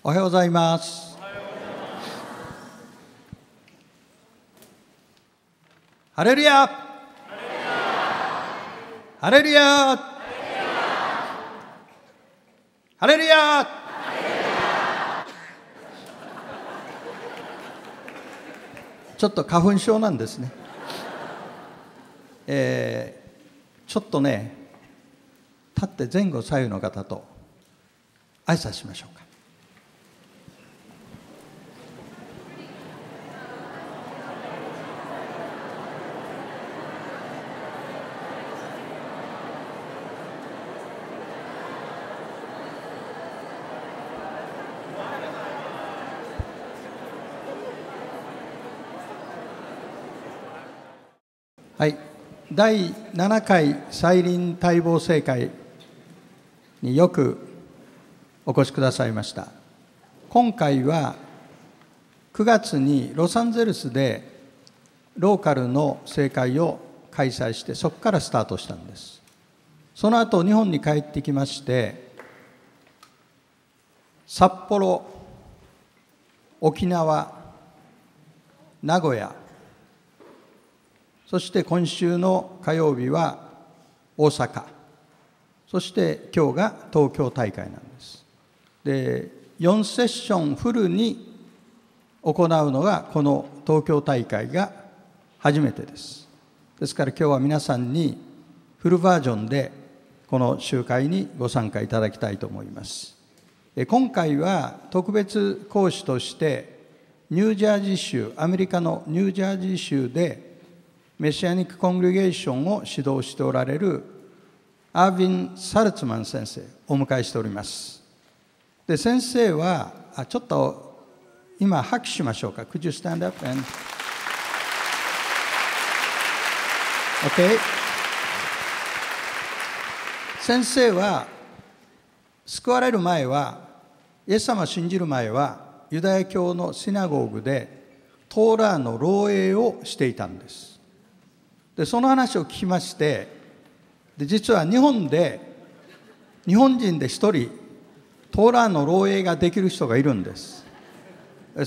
おはようございます。ハレルヤハレルヤハレルヤ。ちょっと花粉症なんですね。ちょっとね、立って前後左右の方と挨拶しましょうか。はい、第7回再臨待望聖会によくお越しくださいました。今回は9月にロサンゼルスでローカルの聖会を開催して、そこからスタートしたんです。その後日本に帰ってきまして、札幌、沖縄、名古屋、そして今週の火曜日は大阪、そして今日が東京大会なんです。で、4セッションフルに行うのがこの東京大会が初めてです。ですから今日は皆さんにフルバージョンでこの集会にご参加いただきたいと思います。今回は特別講師としてニュージャージー州、アメリカのニュージャージー州でメシアニック・コングリゲーションを指導しておられるアーヴィン・サルツマン先生をお迎えしております。で、先生はちょっと今拍手しましょうか。Could you stand up and OK。 先生は救われる前は、イエス様を信じる前はユダヤ教のシナゴーグでトーラーの漏洩をしていたんです。で、その話を聞きまして、で、実は日本人で一人トーラーの漏洩ができる人がいるんです。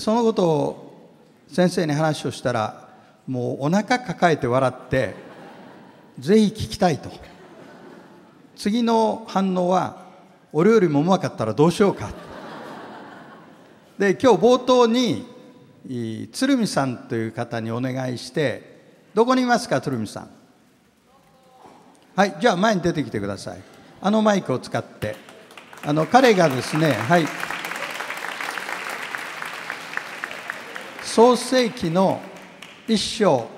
そのことを先生に話をしたら、もうお腹抱えて笑って、ぜひ聞きたいと。次の反応は、俺よりもうまかったらどうしようか。で、今日冒頭に鶴見さんという方にお願いして、どこにいますか、鶴見さん。はい、じゃあ前に出てきてください。マイクを使って。彼がですね、はい、創世記の一章、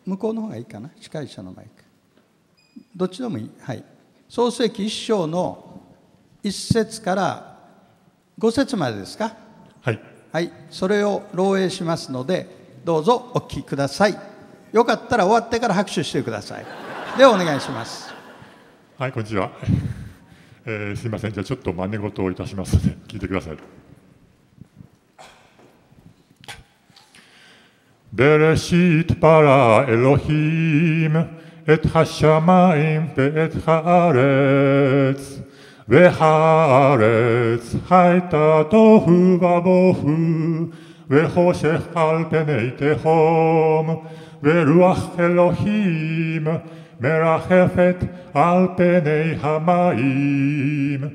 向こうの方がいいかな、司会者のマイク。どっちでもいい。はい。創世記一章の1節から5節までですか。はい。はい、それを漏洩しますので、どうぞお聞きください。よかったら終わってから拍手してください。ではお願いします。はい、こんにちは。すいません。じゃあちょっと真似事をいたしますので聞いてください。ベレシートパラエロヒムエトハシャマインベエトハレツベハレツハイタトフバボフוחושך על פני תהום, ורוח אלוהים מרחפת על פני המים.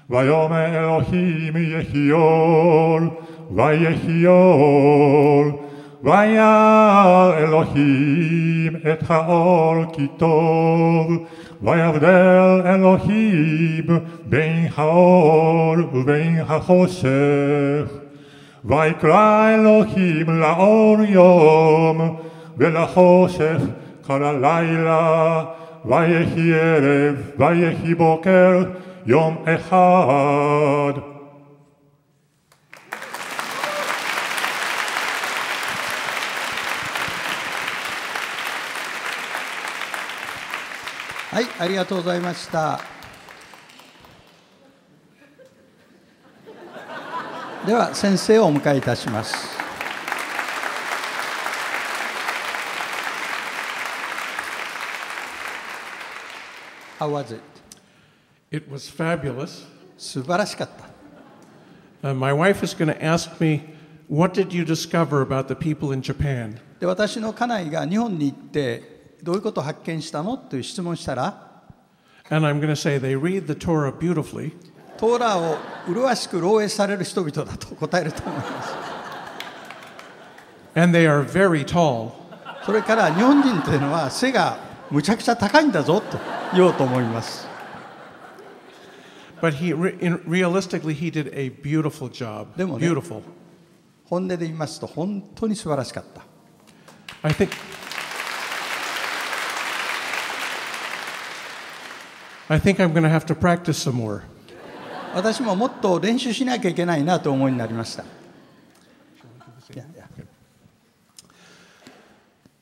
ויאמר אלוהים יחיול, ויחיול, וירא אלוהים את האור כי טוב, ויבדל אלוהים בין האור ובין החושך. ויקרא אלוהים לאור יום ולחושך קרא לילה ויהי ערב ויהי בוקר יום אחד. はい、ありがとうございました。では先生をお迎えいたします。How was it? It was fabulous. 素晴らしかった。My wife is going to ask me, what did you discover about the people in Japan? で、私の家内が日本に行ってどういうことを発見したのという質問したら、 And I'm going to say they read the Torah beautifully, トーラを麗しく漏洩される人々だと答えると思います。 and they are very tall. それから日本人というのは背がむちゃくちゃ高いんだぞと言おうと思います。 But realistically, he did a beautiful job. でもね、 Beautiful. 本音で言いますと本当に素晴らしかった。 I think I'm going to have to practice some more. 私ももっと練習しなきゃいけないなと思いになりました。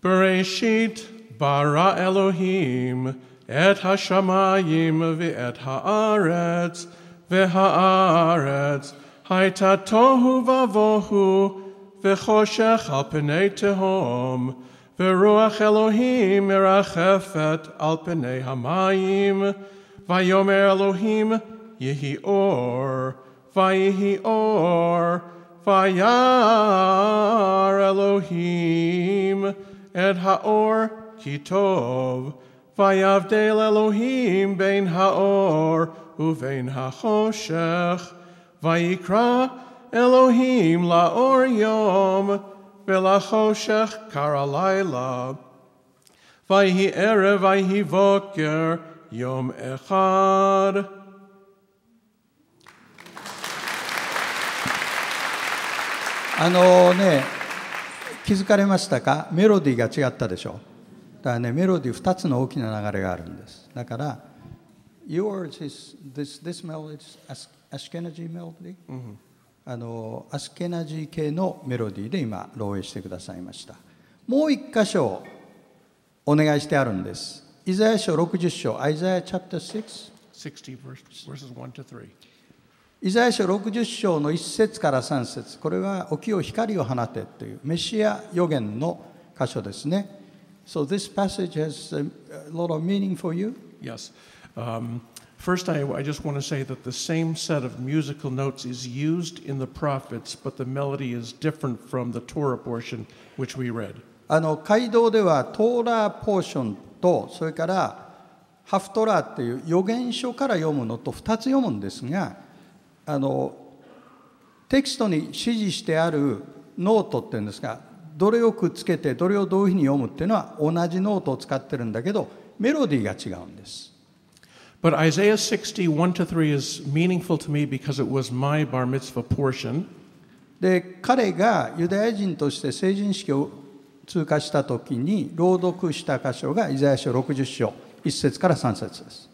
Bereshit bara Elohim et hashamayim ve'et haaretz ve'haaretz hayta tohu vavohu ve'choshech al pnei tehom ve'ruach Elohim merachefet al pnei hamayim vayomer Elohim yehi or vayihi or vayar Elohim et haor ki tov vayavdel Elohim bein haor uvein hachoshech vayikra Elohim laor yom velachoshech kara laila vayhi erev vayhi voker yom echad. 気づかれましたか？メロディーが違ったでしょ。だからね、メロディー2つの大きな流れがあるんです。だから、yours is this melody is Ashkenazi melody、アスケナジ系のメロディーで今漏洩してくださいました。もう一箇所お願いしてあるんです。イザヤ書60章、Isaiah chapter 6。60 verses 1 to 3. イザヤ書60章の1節から3節、これは起きよ光を放てというメシア予言の箇所ですね。So this passage has a lot of meaning for you? Yes. First, I just want to say that the same set of musical notes is used in the prophets, but the melody is different from the Torah portion which we read. 街道ではトーラーポーションと、それからハフトラーっていう預言書から読むのと2つ読むんですが、テキストに指示してあるノートっていうんですが、どれをくっつけてどれをどういうふうに読むっていうのは同じノートを使ってるんだけど、メロディーが違うんです。But Isaiah 60, 1 to 3 is meaningful to me because it was my bar mitzvah portion. で、彼がユダヤ人として成人式を通過した時に朗読した箇所がイザヤ書60章1節から3節です。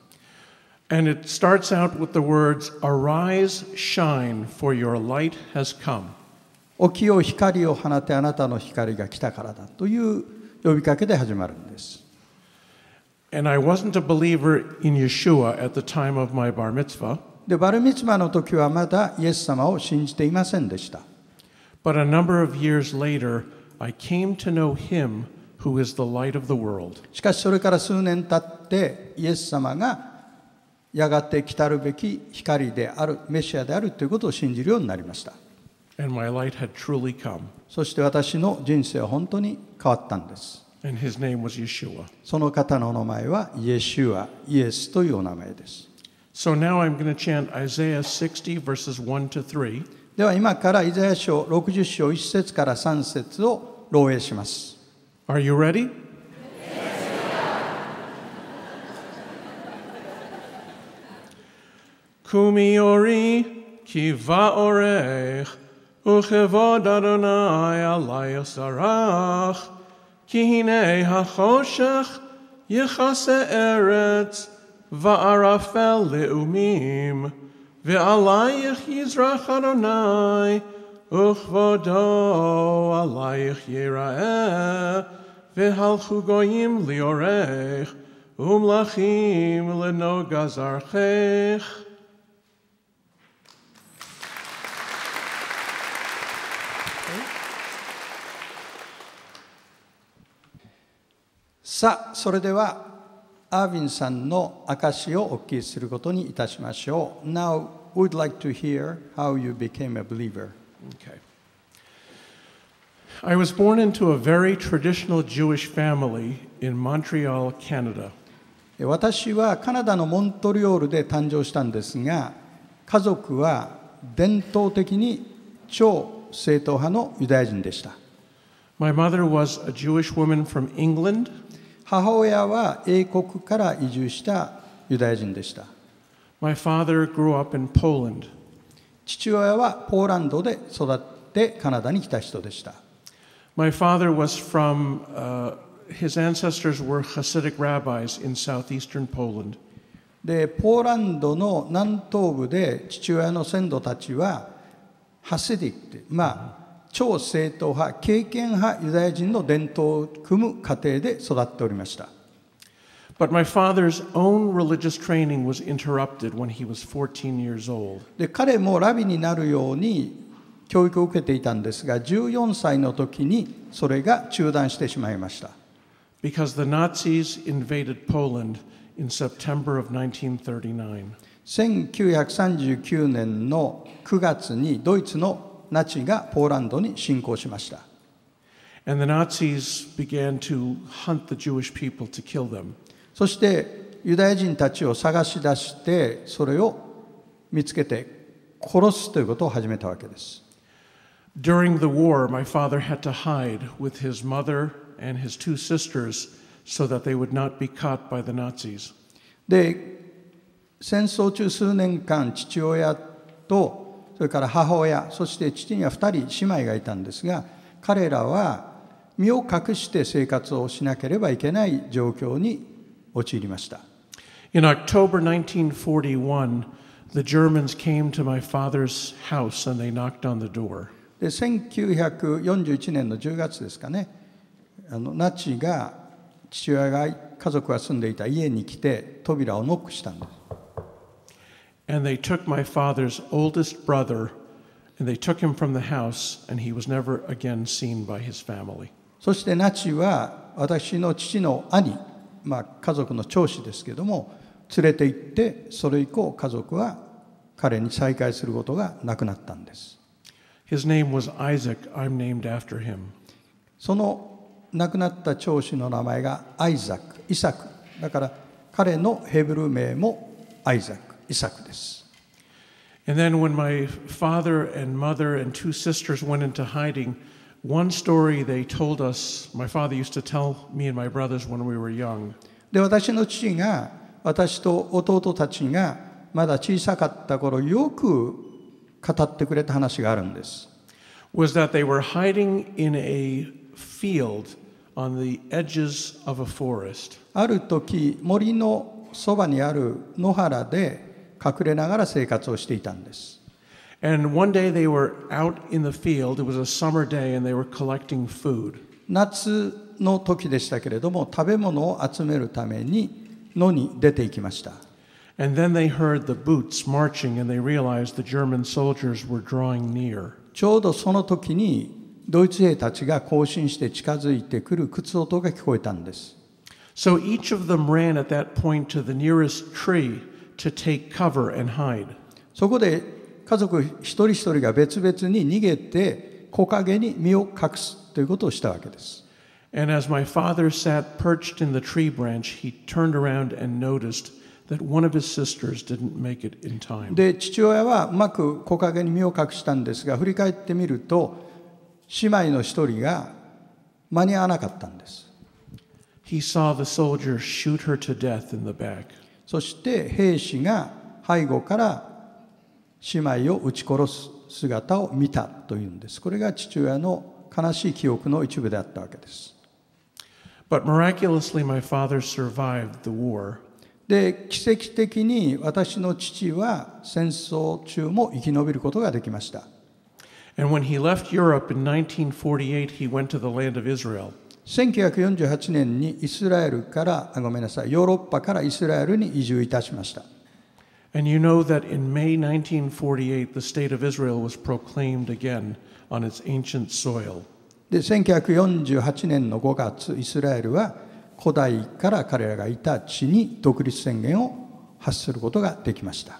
And it starts out with the words, Arise, shine, for your light has come. 起きよ光を放て、あなたの光が来たからだという呼びかけで始まるんです。And I wasn't a believer in Yeshua at the time of my bar mitzvah. で、バルミツバの時はまだイエス様を信じていませんでした。But a number of years later, I came to know him who is the light of the world. しかしそれから数年経ってイエス様がやがて来たるべき光である、メシアであるということを信じるようになりました。And my light had truly come. そして私の人生は本当に変わったんです。And his name was Yeshua. その方のお名前はイエシュア、イエスというお名前です。So now I'm going to chant Isaiah 60 verses 1 to 3. では今からイザヤ書60章1節から3節を漏洩します。Are you ready? Kumiori ki va'orech uchevod Adonai alay sarach ki hine hachoshech yechase eretz va'arafel le'umim ve'alayich yizrach Adonai uchvodo alayich yira'eh ve'halchu goyim liorech umlachim lenogazarchech. さあ、それではアーヴィンさんの証をお聞きすることにいたしましょう。Now would like to hear how you became a believer. Okay. I was born into a very traditional Jewish family in Montreal, Canada. 私はカナダのモントリオールで誕生したんですが、家族は伝統的に超正統派のユダヤ人でした。My mother was a Jewish woman from England. 母親は英国から移住したユダヤ人でした。My father grew up in Poland. 父親はポーランドで育ってカナダに来た人でした。My father was from, his ancestors were Hasidic rabbis in southeastern Poland. で、ポーランドの南東部で父親の先祖たちはハシディック、超正統派、敬虔派ユダヤ人の伝統を組む過程で育っておりました。But my father's own religious training was interrupted when he was 14 years old. で、彼もラビになるように教育を受けていたんですが、14歳の時にそれが中断してしまいました。Because the Nazis invaded Poland in September of 1939. 1939年の9月にドイツのナチがポーランドに侵攻しました。And the Nazis began to hunt the Jewish people to kill them. そしてユダヤ人たちを探し出してそれを見つけて殺すということを始めたわけです。During the war, my father had to hide with his mother and his two sisters so that they would not be caught by the Nazis. で、戦争中数年間父親とそれから母親、そして父には2人姉妹がいたんですが、彼らは身を隠して生活をしなければいけない状況に陥りました。In October 1941, the Germans came to my father's house and they knocked on the door. で、1941年の10月ですかね、ナチが父親が家族が住んでいた家に来て扉をノックしたんです。And they took my father's oldest brother and they took him from the house and he was never again seen by his family. そしてナチは私の父の兄、家族の長子ですけども連れて行って、それ以降家族は彼に再会することがなくなったんです。His name was Isaac. I'm named after him. その亡くなった長子の名前がアイザック、イサク。だから彼のヘブル名もアイザック、イサクです。And then when my father and mother and two sisters went into hiding, one story they told us, my father used to tell me and my brothers when we were young. で、私の父が私と弟たちがまだ小さかった頃よく語ってくれた話があるんです。Was that they were hiding in a field on the edges of a forest. ある時森のそばにある野原で隠れながら生活をしていたんです。And one day they were out in the field. It was a summer day and they were collecting food. 夏の時でしたけれども、食べ物を集めるために野に出て行きました。And then they heard the boots marching and they realized the German soldiers were drawing near. ちょうどその時にドイツ兵たちが行進して近づいてくる靴音が聞こえたんです。So each of them ran at that point to the nearest tree to take cover and hide. そこで家族一人一人が別々に逃げて木陰に身を隠すということをしたわけです。And as my father sat perched in the tree branch, he turned around and noticed that one of his sisters didn't make it in time. で、父親はうまく木陰に身を隠したんですが、振り返ってみると姉妹の一人が間に合わなかったんです。He saw the soldier shoot her to death in the back. そして兵士が背後から姉妹を撃ち殺す姿を見たというんです。これが父親の悲しい記憶の一部であったわけです。But miraculously, my father survived the war. で、奇跡的に私の父は戦争中も生き延びることができました。And when he left Europe in 1948, he went to the land of Israel. 1948年にイスラエルからヨーロッパからイスラエルに移住いたしました。And you know that in May 1948, the state of Israel was proclaimed again on its ancient soil. で、1948年の5月、イスラエルは古代から彼らがいた地に独立宣言を発することができました。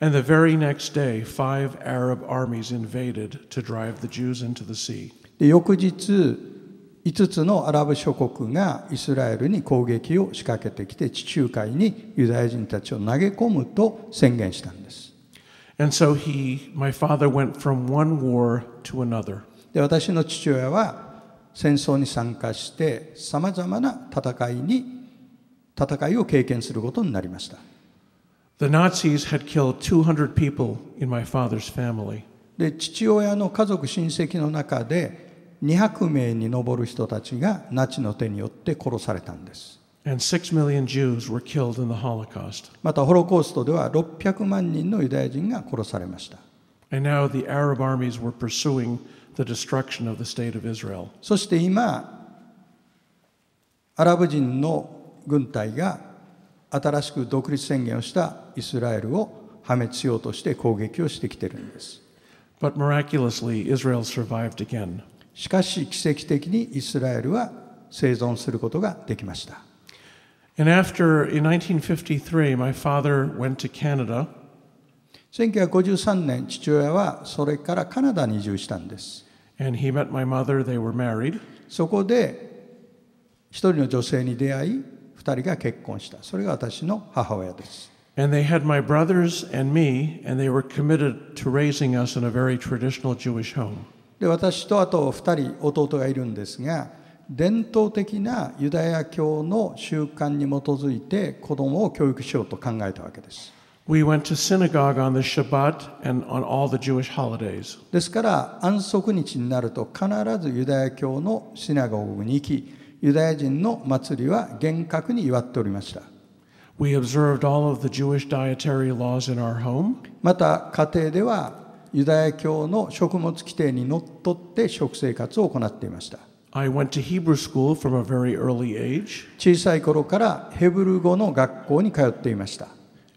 And the very next day, 5 Arab armies invaded to drive the Jews into the sea. で翌日5つのアラブ諸国がイスラエルに攻撃を仕掛けてきて地中海にユダヤ人たちを投げ込むと宣言したんです。And so my father went from one war to another. で私の父親は戦争に参加してさまざまな戦いを経験することになりました。The Nazis had killed 200 people in my father's family. で父親の家族親戚の中で200名に上る人たちがナチの手によって殺されたんです。And 6 million Jews were killed in the Holocaust. またホロコーストでは600万人のユダヤ人が殺されました。And now the Arab armies were pursuing the destruction of the state of Israel. そして今アラブ人の軍隊が新しく独立宣言をしたイスラエルを破滅しようとして攻撃をしてきているんです。But miraculously, Israel survived again. しかし奇跡的にイスラエルは生存することができました。And in 1953, my father went to Canada. 1953年、父親はそれからカナダに移住したんです。And he met my mother, they were married. そこで一人の女性に出会い、二人が結婚した。それが私の母親です。And they had my brothers and me, and they were committed to raising us in a very traditional Jewish home. で私とあと二人弟がいるんですが、伝統的なユダヤ教の習慣に基づいて子供を教育しようと考えたわけです。We went to synagogue on the Shabbat and on all the Jewish holidays. ですから安息日になると必ずユダヤ教のシナゴグに行き、ユダヤ人の祭りは厳格に祝っておりました。We observed all of the Jewish dietary laws in our home. また家庭ではユダヤ教の食物規定にのっとって食生活を行っていました。I went to Hebrew school from a very early age. 小さい頃からヘブル語の学校に通っていました。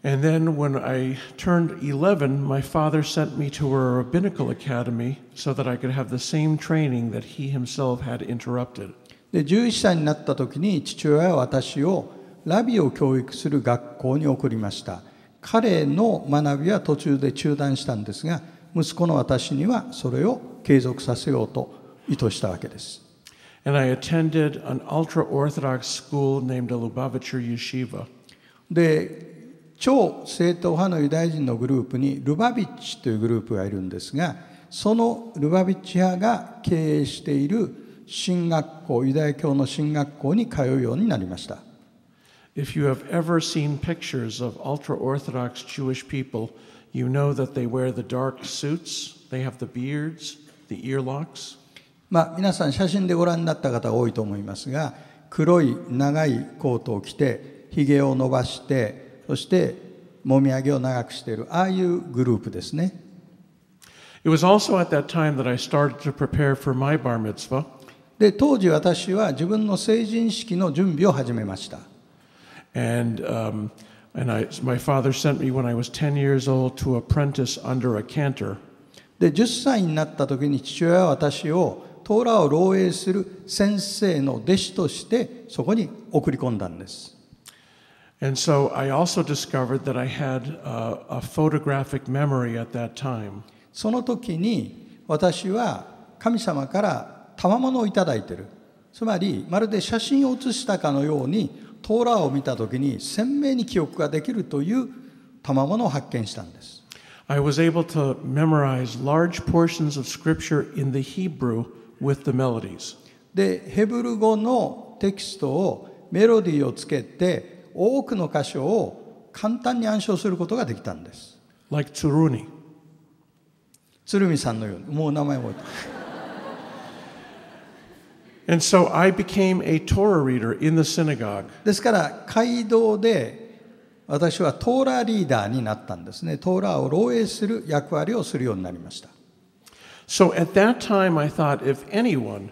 And then when I turned 11, my father sent me to a rabbinical academy so that I could have the same training that he himself had interrupted. で11歳になった時に父親は私をラビを教育する学校に送りました。彼の学びは途中で中断したんですが、息子の私にはそれを継続させようと意図したわけです。And I attended an ultra-Orthodox school named the Lubavitcher Yeshiva. で超正統派のユダヤ人のグループにルバビッチというグループがいるんですが、そのルバビッチ派が経営している神学校、ユダヤ教の神学校に通うようになりました。If you have ever seen pictures of ultra-Orthodox Jewish people, you know that they wear the dark suits, they have the beards, the earlocks. 皆さん写真でご覧になった方が多いと思いますが、黒い長いコートを着て、ひげを伸ばして、そしてもみあげを長くしている、ああいうグループですね。It was also at that time that I started to prepare for my bar mitzvah. で当時私は自分の成人式の準備を始めました。And my father sent me when I was 10 years old to apprentice under a cantor. で10歳になった時に父親は私をトーラを漏洩する先生の弟子としてそこに送り込んだんです。And so I also discovered that I had a photographic memory at that time. その時に私は神様から賜物をいただいている。つまりまるで写真を写したかのようにトーラを見た時に鮮明に記憶ができるという賜物を発見したんです。I was able to memorize large portions of scripture in the Hebrew with the melodies. でヘブル語のテキストをメロディーをつけて多くの箇所を簡単に暗唱することができたんです。Like Tsuruni. 鶴見さんのように、もう名前覚えてる。And so I became a Torah reader in the synagogue. ですから街道で私はトーラリーダーになったんですね。トーラを漏洩する役割をするようになりました。So at that time I thought if anyone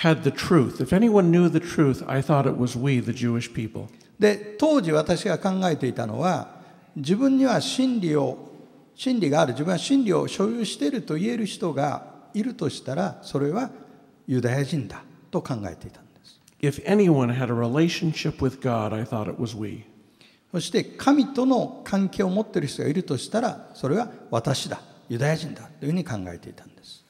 had the truth, if anyone knew the truth, I thought it was we, the Jewish people. で当時私が考えていたのは、自分には真理がある、自分は真理を所有していると言える人がいるとしたら、それはユダヤ人だと考えていたんです。If anyone had a relationship with God, I thought it was we. そして神との関係を持っている人がいるとしたら、それは私だ、ユダヤ人だというふうに考えていたんです。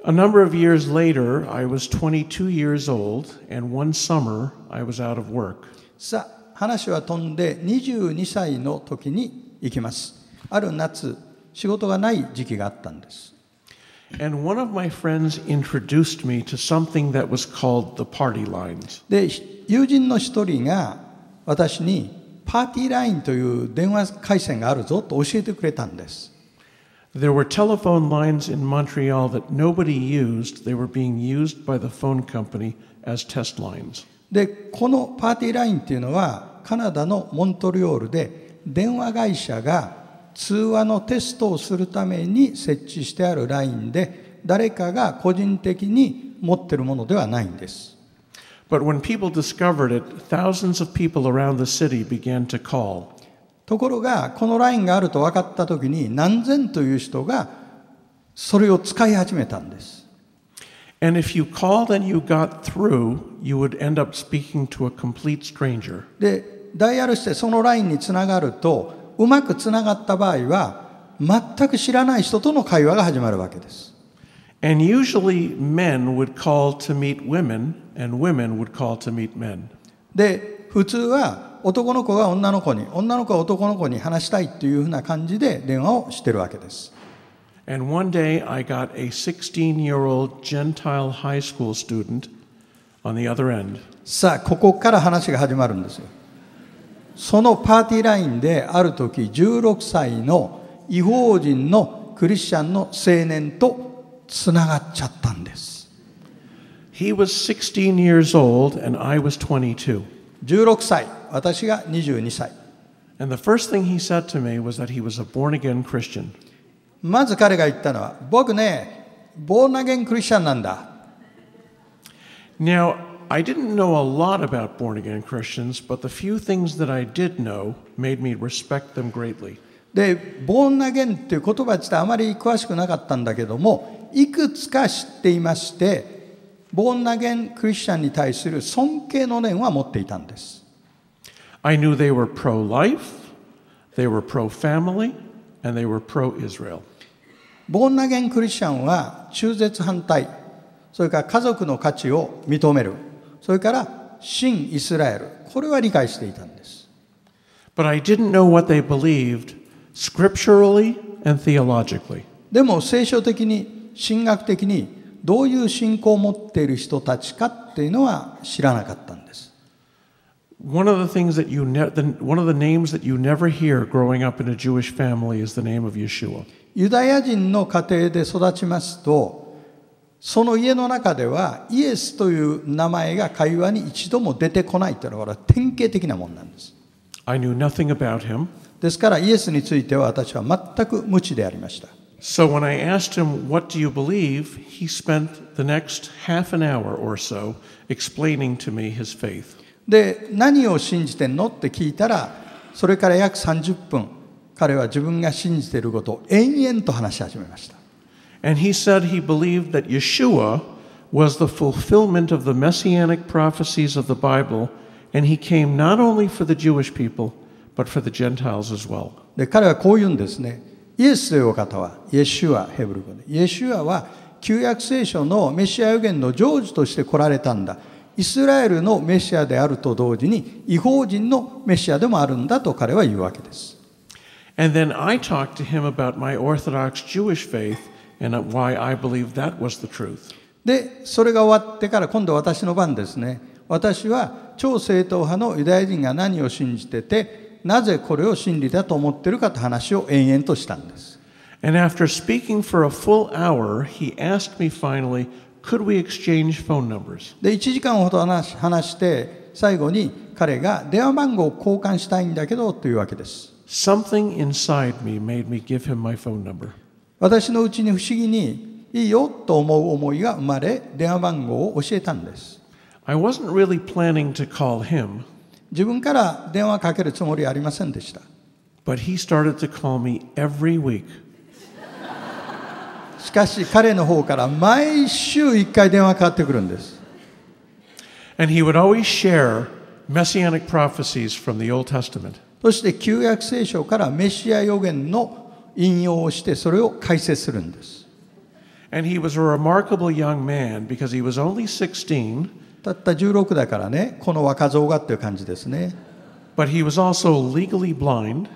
A number of years later, I was 22 years old, and one summer I was out of work. さあ、話は飛んで22歳の時に行きます。ある夏、仕事がない時期があったんです。And one of my friends introduced me to something that was called the party lines. で、友人の一人が私にパーティーラインという電話回線があるぞと教えてくれたんです。There were telephone lines in Montreal that nobody used. They were being used by the phone company as test lines. で、このパーティーラインっていうのはカナダのモントリオールで電話会社が通話のテストをするために設置してあるラインで、誰かが個人的に持っているものではないんです。But when people discovered it, thousands of people around the city began to call. ところがこのラインがあると分かったときに、何千という人がそれを使い始めたんです。And if you called and you got through, you would end up speaking to a complete stranger. で、ダイヤルしてそのラインにつながると、うまくつながった場合は全く知らない人との会話が始まるわけです。And usually men would call to meet women, and women would call to meet men. で、普通は男の子が女の子に、女の子が男の子に話したいっていうふうな感じで電話をしてるわけです。And one day I got a 16-year-old Gentile high school student on the other end. さあ、ここから話が始まるんですよ。そのパーティーラインである時、16歳の異邦人のクリスチャンの青年とつながっちゃったんです。He was 16 years old and I was 22. 16歳、私が22歳。And the first thing he said to me was that he was a born-again Christian. まず彼が言ったのは、僕ね、ボーナゲンクリスチャンなんだ。Now, I didn't know a lot about born-again Christians, but the few things that I did know made me respect them greatly. で、ボーナゲンっていう言葉自体あまり詳しくなかったんだけども、いくつか知っていまして、ボーナゲンクリスチャンに対する尊敬の念は持っていたんです。I knew they were pro-life, they were pro-family, and they were pro-Israel. ボーナゲンクリスチャンは中絶反対、それから家族の価値を認める、それから新イスラエル、これは理解していたんです。But I didn't know what they believed scripturally and theologically. でも聖書的に、神学的にどういう信仰を持っている人たちかっていうのは知らなかったんです。One of the things that one of the names that you never hear growing up in a Jewish family is the name of Yeshua. ユダヤ人の家庭で育ちますと、その家の中ではイエスという名前が会話に一度も出てこないというのは典型的なものなんです。I knew nothing about him. ですからイエスについては私は全く無知でありました。So when I asked him, "What do you believe?" he spent the next half an hour or so explaining to me his faith. で、何を信じてんのって聞いたら、それから約30分、彼は自分が信じていることを延々と話し始めました。And he said he believed that Yeshua was the fulfillment of the messianic prophecies of the Bible, and he came not only for the Jewish people, but for the Gentiles as well. で、彼はこう言うんですね。イエスというお方は、イエシュア、ヘブル語で。イエシュアは旧約聖書のメシア予言の成就として来られたんだ。イスラエルのメシアであると同時に、異邦人のメシアでもあるんだと彼は言うわけです。And then I talked to him about my Orthodox Jewish faith and why I believed that was the truth. で、それが終わってから今度私の番ですね。私は超正統派のユダヤ人が何を信じてて、なぜこれを真理だと思っているかと話を延々としたんです。And after speaking for a full hour, he asked me finally, could we exchange phone numbers? で、1時間ほど話して、最後に彼が電話番号を交換したいんだけどというわけです。Something inside me made me give him my phone number. 私のうちに不思議にいいよと思う思いが生まれ、電話番号を教えたんです。I wasn't really planning to call him. 自分から電話かけるつもりはありませんでした。But he started to call me every week. しかし彼の方から毎週1回電話かかってくるんです。And he would always share messianic prophecies from the Old Testament. そして旧約聖書からメシア預言の引用をしてそれを解説するんです。And he was a remarkable young man because he was only 16, たった16だからね、この若造がっていう感じですね。but he was also legally blind.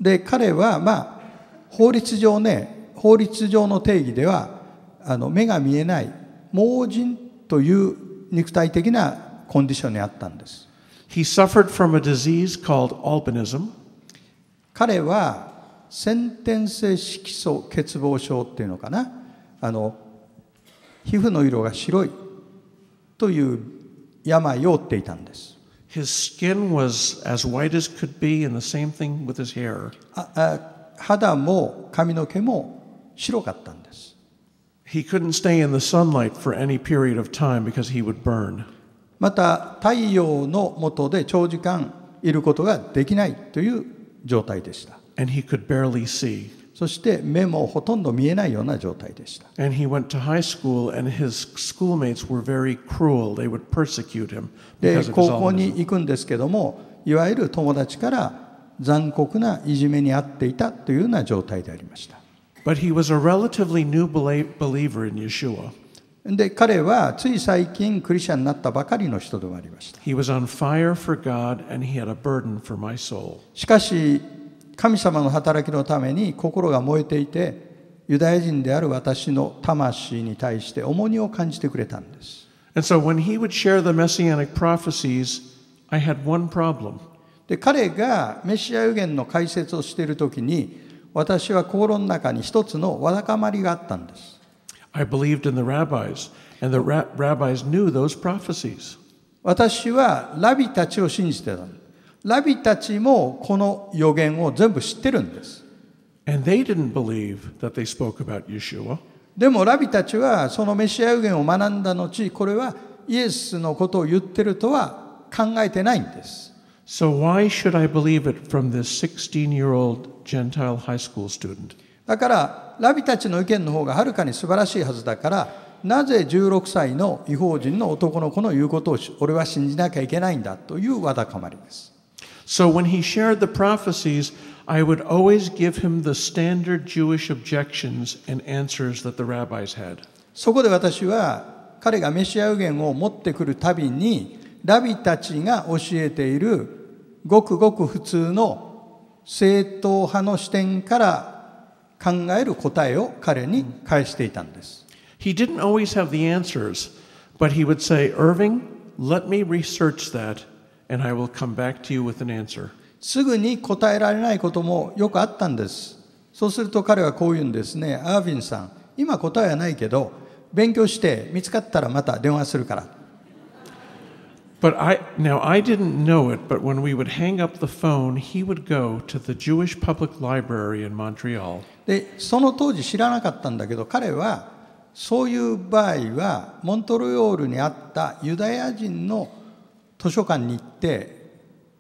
で、彼は法律上の定義では目が見えない盲人という肉体的なコンディションにあったんです。He suffered from a disease called albinism. 彼は先天性色素欠乏症っていうのかな、皮膚の色が白いという病を負っていたんです。His skin was as white as could be, and the same thing with his hair. 肌も髪の毛も白かったんです。He couldn't stay in the sunlight for any period of time because he would burn. また太陽の下で長時間いることができないという状態でした。And he could barely see. そして目もほとんど見えないような状態でした。And he went to high school, and his schoolmates were very cruel. They would persecute him で、 because of his 高校に albinism. 行くんですけども、いわゆる友達から残酷ないじめに遭っていたというような状態でありました。But he was a relatively new believer in Yeshua. で、彼はつい最近クリスチャンになったばかりの人でもありました。 He was on fire for God, and he had a burden for my soul. しかし神様の働きのために心が燃えていて、ユダヤ人である私の魂に対して重荷を感じてくれたんです。 And so when he would share the messianic prophecies, I had one problem. で、彼がメシア預言の解説をしているときに、私は心の中に一つのわだかまりがあったんです。 I believed in the rabbis, and the rabbis knew those prophecies. 私はラビたちを信じてたんです。ラビたちもこの預言を全部知ってるんです。And they didn't believe that they spoke about Yeshua. でもラビたちはそのメシア預言を学んだ後、これはイエスのことを言ってるとは考えてないんです。So why should I believe it from this 16-year-old Gentile high school student? だからラビたちの意見の方がはるかに素晴らしいはずだから、なぜ16歳の異邦人の男の子の言うことを俺は信じなきゃいけないんだというわだかまりです。So when he shared the prophecies, I would always give him the standard Jewish objections and answers that the rabbis had. そこで私は彼がメシア預言を持ってくるたびに、ラビたちが教えているごくごく普通の正統派の視点から考える答えを彼に返していたんです。He didn't always have the answers, but he would say, Irving, let me research that, and I will come back to you with an answer. すぐに答えられないこともよくあったんです。そうすると彼はこう言うんですね。アーヴィンさん、今答えはないけど、勉強して見つかったらまた電話するから。But I didn't know it, but when we would hang up the phone, he would go to the Jewish Public Library in Montreal. で、その当時知らなかったんだけど、彼はそういう場合はモントリオールにあったユダヤ人の図書館に行って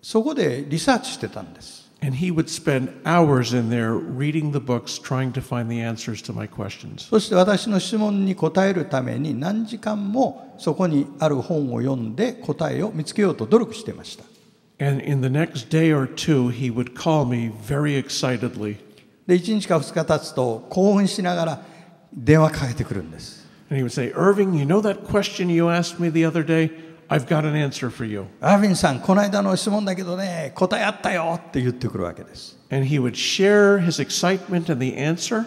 そこでリサーチしてたんです。And he would spend hours in there reading the books, trying to find the answers to my questions. そして私の質問に答えるために何時間もそこにある本を読んで答えを見つけようと努力していました。And in the next day or two, he would call me very excitedly. で、1日か2日経つと興奮しながら電話かけてくるんです。And he would say, Irving, you know that question you asked me the other day? I've got an answer for you. アーヴィンさん、この間の質問だけどね、答えあったよって言ってくるわけです。And he would share his excitement and the answer.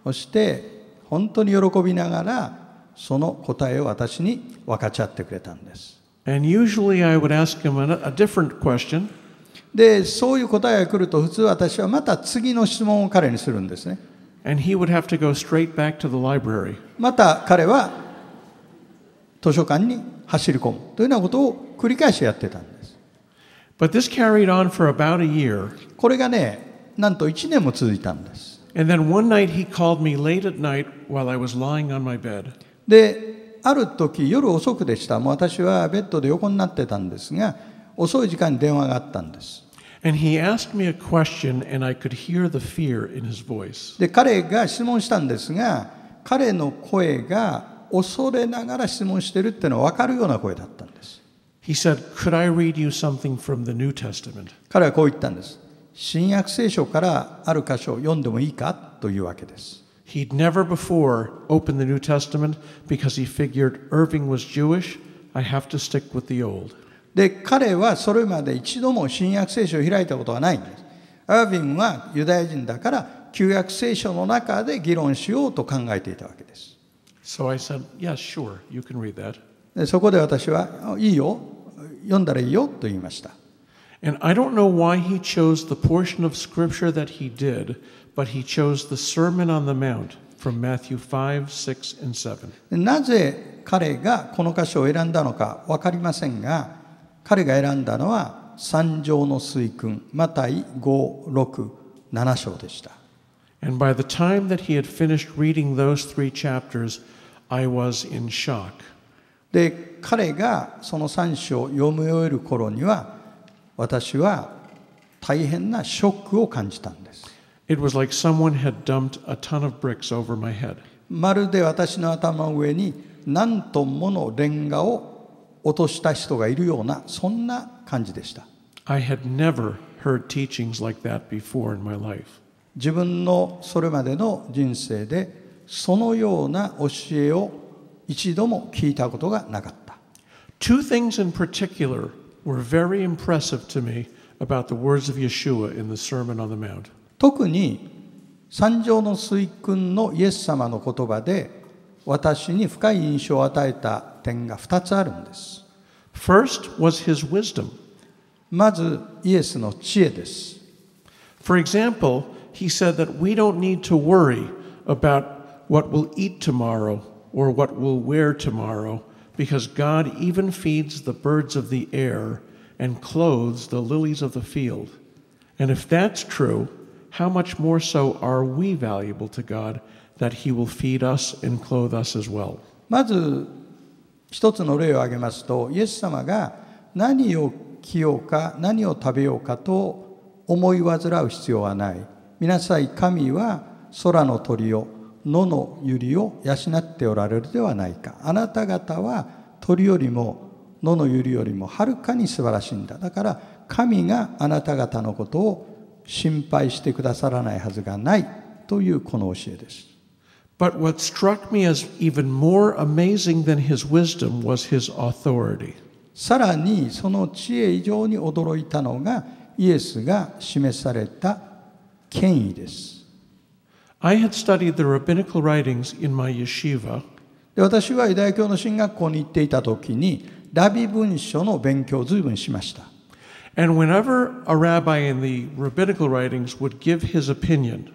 そして本当に喜びながらその答えを私に分かち合ってくれたんです。And usually I would ask him a different question. で、そういう答えが来ると普通私はまた次の質問を彼にするんですね。And he would have to go straight back to the library. また彼は図書館に走り込むというようなことを繰り返しやってたんです。But this carried on for about a year. これがね、なんと1年も続いたんです。And then one night he called me late at night while I was lying on my bed. で、ある時夜遅くでした。もう私はベッドで横になってたんですが、遅い時間に電話があったんです。And he asked me a question, and I could hear the fear in his voice. で、彼が質問したんですが、彼の声が恐れながら質問してるっていうのは分かるような声だったんです。He said, "Could I read you something from the New Testament?" 彼はこう言ったんです。新約聖書からある箇所を読んでもいいかというわけです。He'd never before opened the New Testament because he figured Irving was Jewish. I have to stick with the old. で、彼はそれまで一度も新約聖書を開いたことはないんです。アーヴィンはユダヤ人だから旧約聖書の中で議論しようと考えていたわけです。So I said, "Yeah, sure, you can read that." でそこで私は、いいよ、読んだらいいよと言いました。And I don't know why he chose the portion of Scripture that he did, but he chose the Sermon on the Mount from Matthew 5, 6, and 7. なぜ彼がこの箇所を選んだのか分かりませんが、彼が選んだのは三条の水訓、マタイ5、6、7章でした。And by the time that he had finished reading those 3 chapters, I was in shock. で、彼がその3章を読み終える頃には、私は大変なショックを感じたんです。It was like someone had dumped a ton of bricks over my head. まるで私の頭の上に何トンものレンガを落とした人がいるような、そんな感じでした。I had never heard teachings like that before in my life. 自分のそれまでの人生でそのような教えを一度も聞いたことがなかった。Two things in particular were very impressive to me about the words of Yeshua in the Sermon on the Mount. 特に三条の水訓のイエス様の言葉で私に深い印象を与えた点が2つあるんです。First was his wisdom. まずイエスの知恵です。For example, he said that we don't need to worry about what we'll eat tomorrow or what we'll wear tomorrow, because God even feeds the birds of the air and clothes the lilies of the field. And if that's true, how much more so are we valuable to God that He will feed us and clothe us as well? まず一つの例を挙げますと、イエス様が何を着ようか何を食べようかと思い煩う必要はない。見なさい、神は空の鳥を野の百合を養っておられるではないか。あなた方は鳥よりも野の百合よりもはるかに素晴らしいんだ。だから神があなた方のことを心配してくださらないはずがないというこの教えです。But what struck me as even more amazing than his wisdom was his authority. さらにその知恵以上に驚いたのがイエスが示された権威です。I had studied the rabbinical writings in my yeshiva. で、私はユダヤ教の神学校に行っていた時にラビ文書の勉強を随分しました。And whenever a rabbi in the rabbinical writings would give his opinion,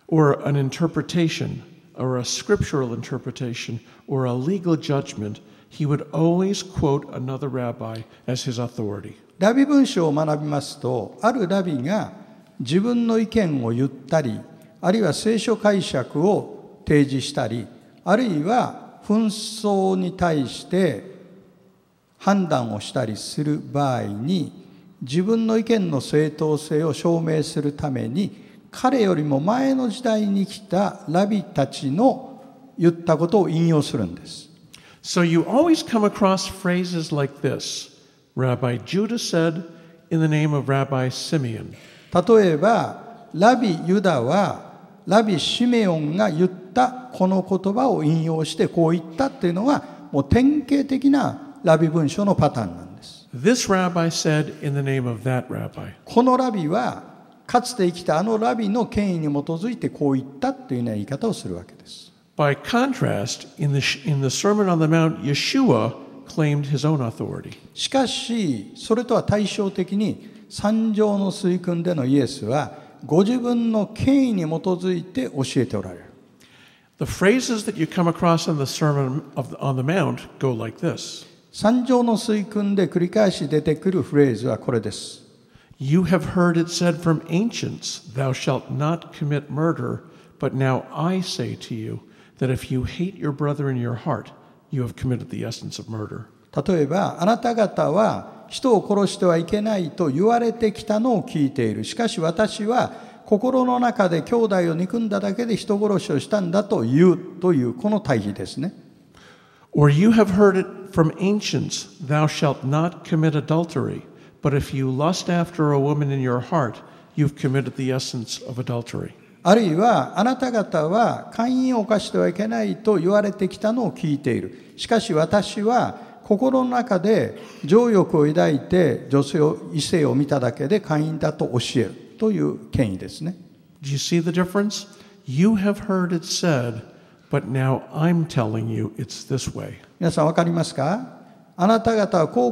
or an interpretation, or a scriptural interpretation, or a legal judgment, he would always quote another rabbi as his authority. ラビ文書を学びますと、あるラビが自分の意見を言ったり、あるいは聖書解釈を提示したり、あるいは紛争に対して判断をしたりする場合に、自分の意見の正当性を証明するために、彼よりも前の時代に来たラビたちの言ったことを引用するんです。So you always come across phrases like this. Rabbi Judah said in the name of Rabbi Simeon. 例えば、ラビユダはラビシメオンが言ったこの言葉を引用してこう言ったっていうのがもう典型的なラビ文書のパターンなんです。This rabbi said in the name of that rabbi. このラビはかつて生きたあのラビの権威に基づいてこう言ったというような言い方をするわけです。By contrast, in the Sermon on the Mount, Yeshua claimed his own authority. しかし、それとは対照的に三条の水訓でのイエスはご自分の権威に基づいて教えておられる。The phrases that you come across in the Sermon on the Mount go like this. 三条の水訓で繰り返し出てくるフレーズはこれです。You have heard it said from ancients, thou shalt not commit murder, but now I say to you that if you hate your brother in your heart, you have committed the essence of murder. 例えば、あなた方は人を殺してはいけないと言われてきたのを聞いている。しかし私は心の中で兄弟を憎んだだけで人殺しをしたんだというこの対比ですね。Or you have heard it from ancients, thou shalt not commit adultery. But if you lust after a woman in your heart, you've committed the essence of adultery. あるいはあなた方は姦淫を犯してはいけないと言われてきたのを聞いている。しかし私は心の中で情欲を抱いて女性を異性を見ただけで姦淫だと教えるという権威ですね。Do you see the difference? You have heard it said, but now I'm telling you it's this way. 皆さん分かりますか？あなた方はこ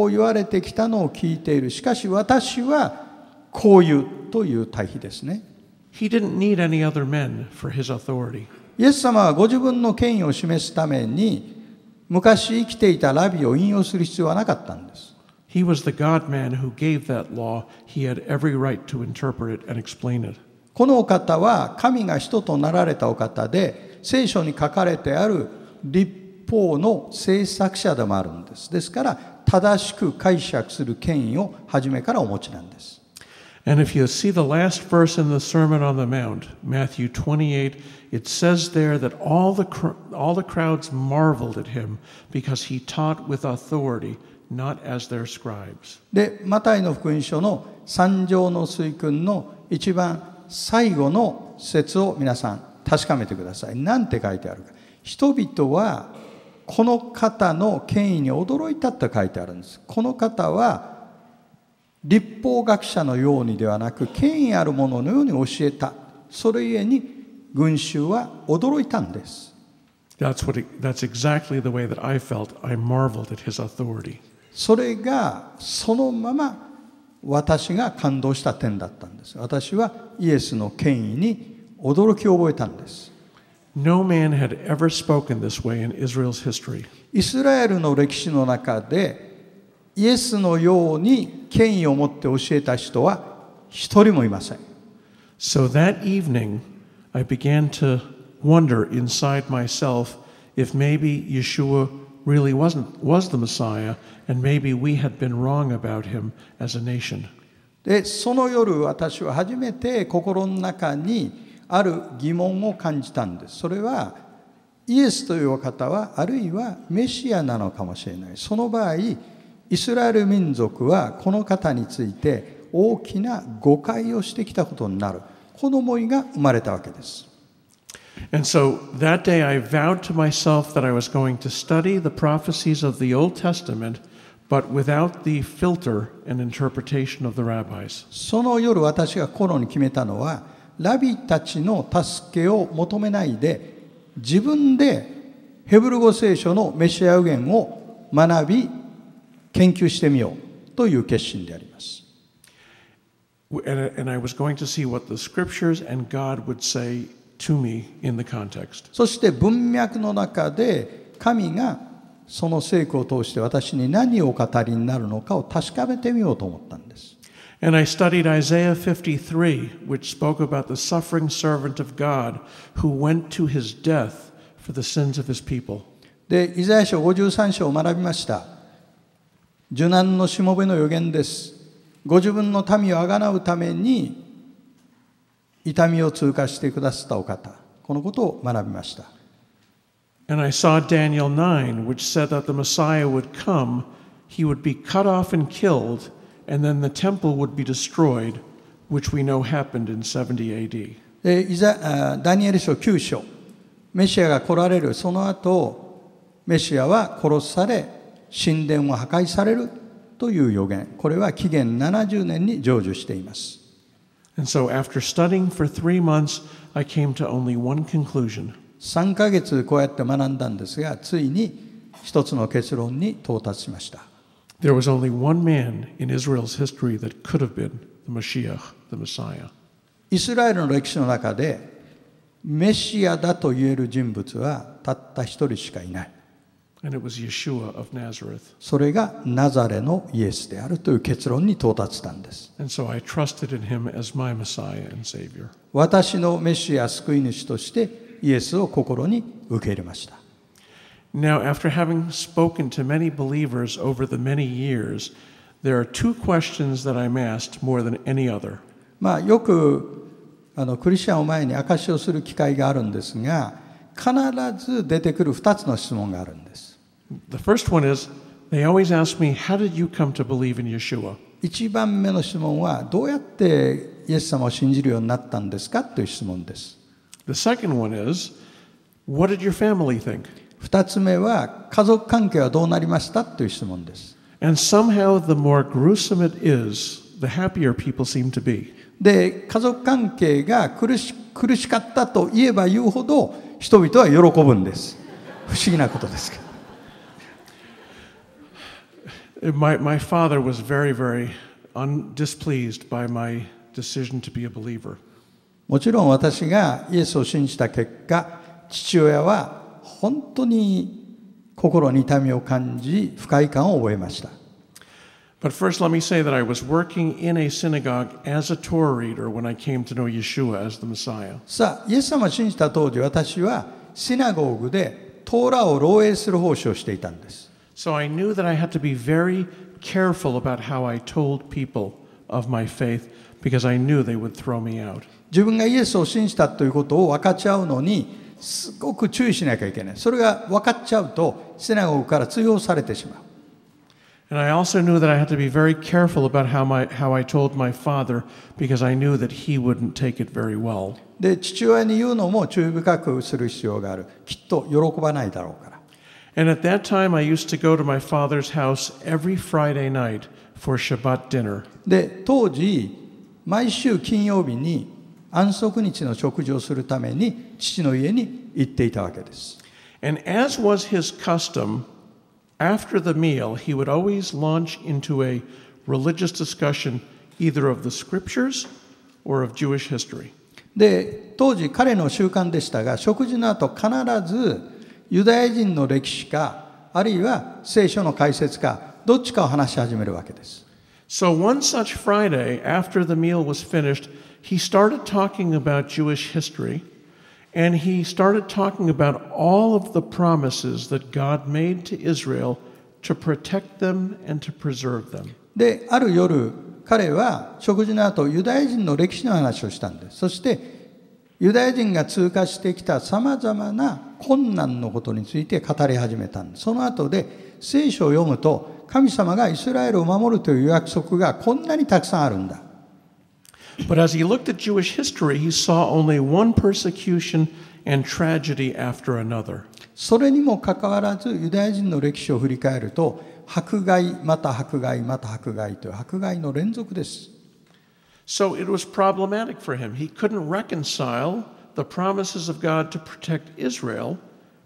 う言われてきたのを聞いている。しかし私はこう言うという対比ですね。He didn't need any other men for his authority. イエス様はご自分の権威を示すために昔生きていたラビを引用する必要はなかったんです。He was the God-man who gave that law. He had every right to interpret it and explain it. このお方は神が人となられたお方で、聖書に書かれてある律法の制作者でもあるんです。ですから正しく解釈する権威を初めからお持ちなんです。And if you see the last verse in the Sermon on the Mount, Matthew 28, it says there that all the crowds marveled at him because he taught with authority, not as their scribes. で、マタイの福音書の三条の水訓の一番最後の説を皆さん確かめてください。なんて書いてあるか。人々はこの方の権威に驚いたって書いてあるんです。この方は律法学者のようにではなく権威あるもののように教えた。それゆえに群衆は驚いたんです。That's exactly the way that I felt. I marveled at his authority. それがそのまま私が感動した点だったんです。私はイエスの権威に驚きを覚えたんです。No man had ever spoken this way in Israel's history. イスラエルの歴史の中でイエスのように権威を持って教えた人は一人もいません。So that evening, I began to wonder inside myself if maybe Yeshua really was the Messiah, and maybe we had been wrong about him as a nation. で、その夜私は初めて心の中にある疑問を感じたんです。それはイエスというお方はあるいはメシアなのかもしれない。その場合イスラエル民族はこの方について大きな誤解をしてきたことになる。この思いが生まれたわけです。And so that day I vowed to myself that I was going to study the prophecies of the Old Testament, but without the filter and interpretation of the rabbis. その夜私が心に決めたのは、ラビたちの助けを求めないで、自分でヘブル語聖書のメシア予言を学び、研究してみようという決心であります。And I was going to see what the scriptures and God would say to me in the context. そして文脈の中で神がその聖句を通して私に何をお語りになるのかを確かめてみようと思ったんです。And I studied Isaiah 53, which spoke about the suffering servant of God who went to his death for the sins of his people. で、イザヤ書53章を学びました。受難のしもべの予言です。ご自分の民をあがなうために痛みを通過してくださったお方、このことを学びました。And I saw Daniel 9, which said that the Messiah would come, he would be cut off and killed, and then the temple would be destroyed, which we know happened in 70 AD. でダニエル書9章、メシアが来られる、その後メシアは殺され神殿は破壊されるという予言、これは紀元70年に成就しています。And so after studying for 3 months, I came to only one conclusion. 3ヶ月こうやって学んだんですが、ついに一つの結論に到達しました。There was only one man in Israel's history that could have been the Mashiach, the Messiah. イスラエルの歴史の中でメシアだと言える人物はたった一人しかいない。And it was Yeshua of Nazareth. それがナザレのイエスであるという結論に到達したんです。And so I trusted in him as my Messiah and Savior. 私のメシア救い主としてイエスを心に受け入れました。Now, after having spoken to many believers over the many years, there are 2 questions that I'm asked more than any other. よくクリスチャンを前に証しをする機会があるんですが、必ず出てくる2つの質問があるんです。 The first one is, they always ask me, how did you come to believe in Yeshua? 1番目の質問は、どうやってイエス様を信じるようになったんですかという質問です。 The second one is, what did your family think? 2つ目は、家族関係はどうなりましたという質問です。 And somehow the more gruesome it is, the happier people seem to be. で、家族関係が苦しかったと言えば言うほど人々は喜ぶんです。不思議なことですけど。My father was very, very displeased by my decision to be a believer. もちろん私がイエスを信じた結果、父親は本当に心に痛みを感じ、不快感を覚えました。But first, let me say that I was working in a synagogue as a Torah reader when I came to know Yeshua as the Messiah. さあ、イエス様を信じた当時、私はシナゴーグでトーラを漏洩する奉仕をしていたんです。So I knew that I had to be very careful about how I told people of my faith because I knew they would throw me out. 自分がイエスを信じたということを分かっちゃうのに、すごく注意しなきゃいけない。それが分かっちゃうと、シナゴーグから追放されてしまう。And I also knew that I had to be very careful about how I told my father because I knew that he wouldn't take it very well. で、父親に言うのも注意深くする必要がある。きっと喜ばないだろうから。And at that time, I used to go to my father's house every Friday night for Shabbat dinner. で、当時、毎週金曜日に安息日の食事をするために父の家に行っていたわけです。And as was his custom, after the meal, he would always launch into a religious discussion either of the scriptures or of Jewish history. で、当時彼の習慣でしたが、食事の後必ずユダヤ人の歴史か、あるいは聖書の解説か、どっちかを話し始めるわけです。So one such Friday, after the meal was finished, he started talking about Jewish history, and he started talking about all of the promises that God made to Israel to protect them and to preserve them. で、ある夜、彼は食事の後、ユダヤ人の歴史の話をしたんです。そして、ユダヤ人が通過してきたさまざまな困難のことについて語り始めたんです。その後で聖書を読むと、神様がイスラエルを守るという約束がこんなにたくさんあるんだ。But as he looked at Jewish history, he saw only one persecution and tragedy after another. それにもかかわらず、ユダヤ人の歴史を振り返ると、迫害、また迫害、また迫害という迫害の連続です。So it was problematic for him. He couldn't reconcile the promises of God to protect Israel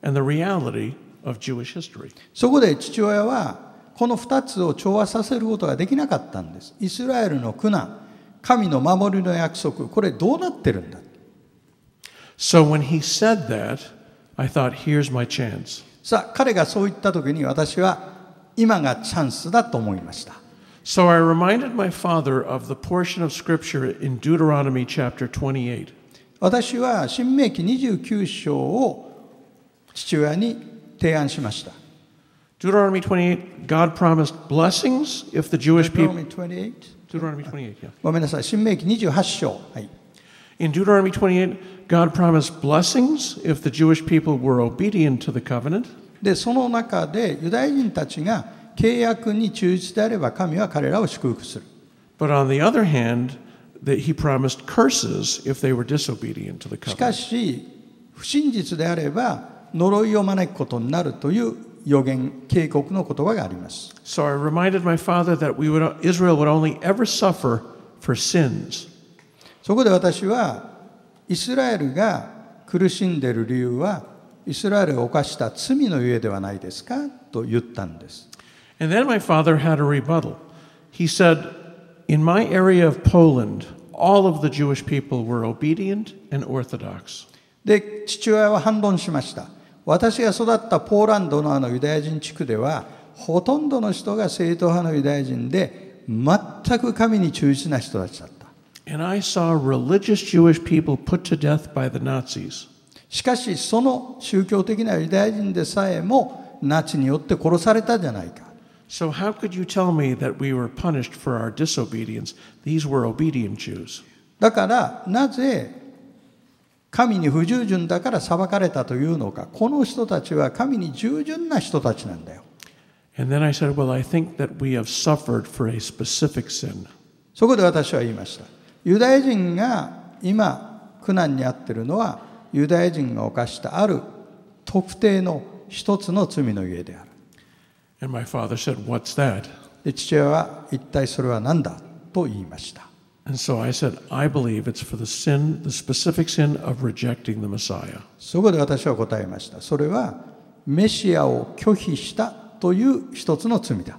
and the reality of Jewish history. そこで父親はこの2つを調和させることができなかったんです。イスラエルの苦難、神の守りの約束、これどうなってるんだ。So when he said that, I thought, here's my chance. さあ、彼がそう言った時に私は今がチャンスだと思いました。So I reminded my father of the portion of scripture in Deuteronomy chapter 28. 私は新明記29章を父親に提案しました。Deuteronomy 28, God promised blessings if the Jewish people... Deuteronomy 28? Deuteronomy 28, yeah. ごめんなさい、新明記28章。はい。In Deuteronomy 28, God promised blessings if the Jewish people were obedient to the covenant. で、その中でユダヤ人たちが契約に忠実であれば神は彼らを祝福する。But on the other hand, he promised curses if they were disobedient to the しか covenant. し、不真実であれば呪いを招くことになるという予言、警告の言葉があります。So I reminded my father that Israel would only ever suffer for sins. そこで私はイスラエルが苦しんでいる理由はイスラエルが犯した罪のゆえではないですかと言ったんです。And then my father had a rebuttal. He said, in my area of Poland, all of the Jewish people were obedient and orthodox. で、父親は反論しました。私が育ったポーランドのユダヤ人地区では、ほとんどの人が正統派のユダヤ人で、全く神に忠実な人たちだった。And I saw religious Jewish people put to death by the Nazis. しかし、その宗教的なユダヤ人でさえも、ナチによって殺されたじゃないか。So how could you tell me that we were punished for our disobedience? These were obedient Jews. だから、なぜ神に不従順だから裁かれたというのか、この人たちは神に従順な人たちなんだよ。And then I said, well, I think that we have suffered for a specific sin. そこで私は言いました。ユダヤ人が今苦難に遭っているのは、ユダヤ人が犯したある特定の一つの罪のゆえである。And my father said, what's that? で、父親は一体それは何だと言いました。And so I said, I believe it's for the sin, the specific sin of rejecting the Messiah. そこで私は答えました。それはメシアを拒否したという一つの罪だ。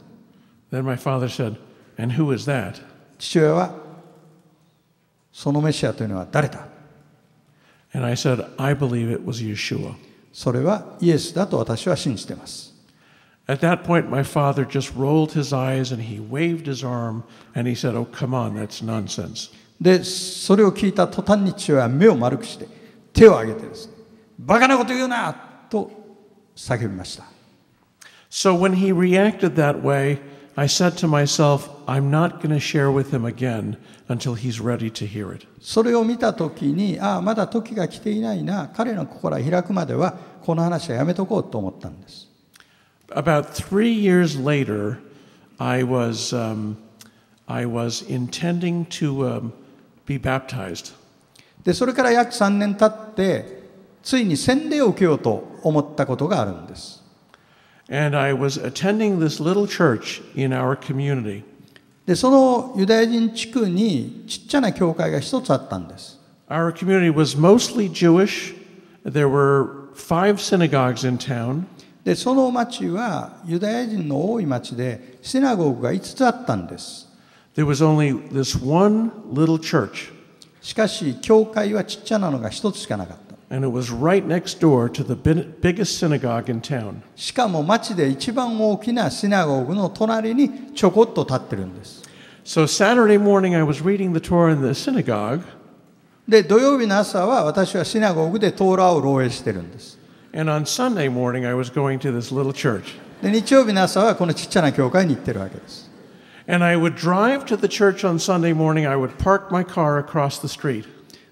Then my father said, and who is that? 父親はそのメシアというのは誰だ？ And I said, I believe it was Yeshua. それはイエスだと私は信じています。At that point, my father just rolled his eyes and he waved his arm and he said, oh, come on, that's nonsense. で、それを聞いた途端に父親は目を丸くして手を挙げてですね、バカなこと言うなと叫びました。So when he reacted that way, I said to myself, I'm not going to share with him again until he's ready to hear it. それを見たときに、まだ時が来ていないな、彼の心が開くまではこの話はやめとこうと思ったんです。About 3 years later, I was intending to be baptized. で、それから約3年経って、ついに洗礼を受けようと思ったことがあるんです。And I was attending this little church in our community. で、そのユダヤ人地区にちっちゃな教会が一つあったんです。Our community was mostly Jewish. There were 5 synagogues in town. で、その町はユダヤ人の多い町で、シナゴーグが5つあったんです。There was only this one little church. しかし、教会はちっちゃなのが一つしかなかった。And it was right next door to the biggest synagogue in town. しかも町で一番大きなシナゴーグの隣にちょこっと立ってるんです。So Saturday morning I was reading the Torah in the synagogue. で、土曜日の朝は私はシナゴーグでトーラを漏洩してるんです。And on Sunday morning I was going to this little church. で、日曜日の朝はこのちっちゃな教会に行ってるわけです。And I would drive to the church on Sunday morning. I would park my car across the street.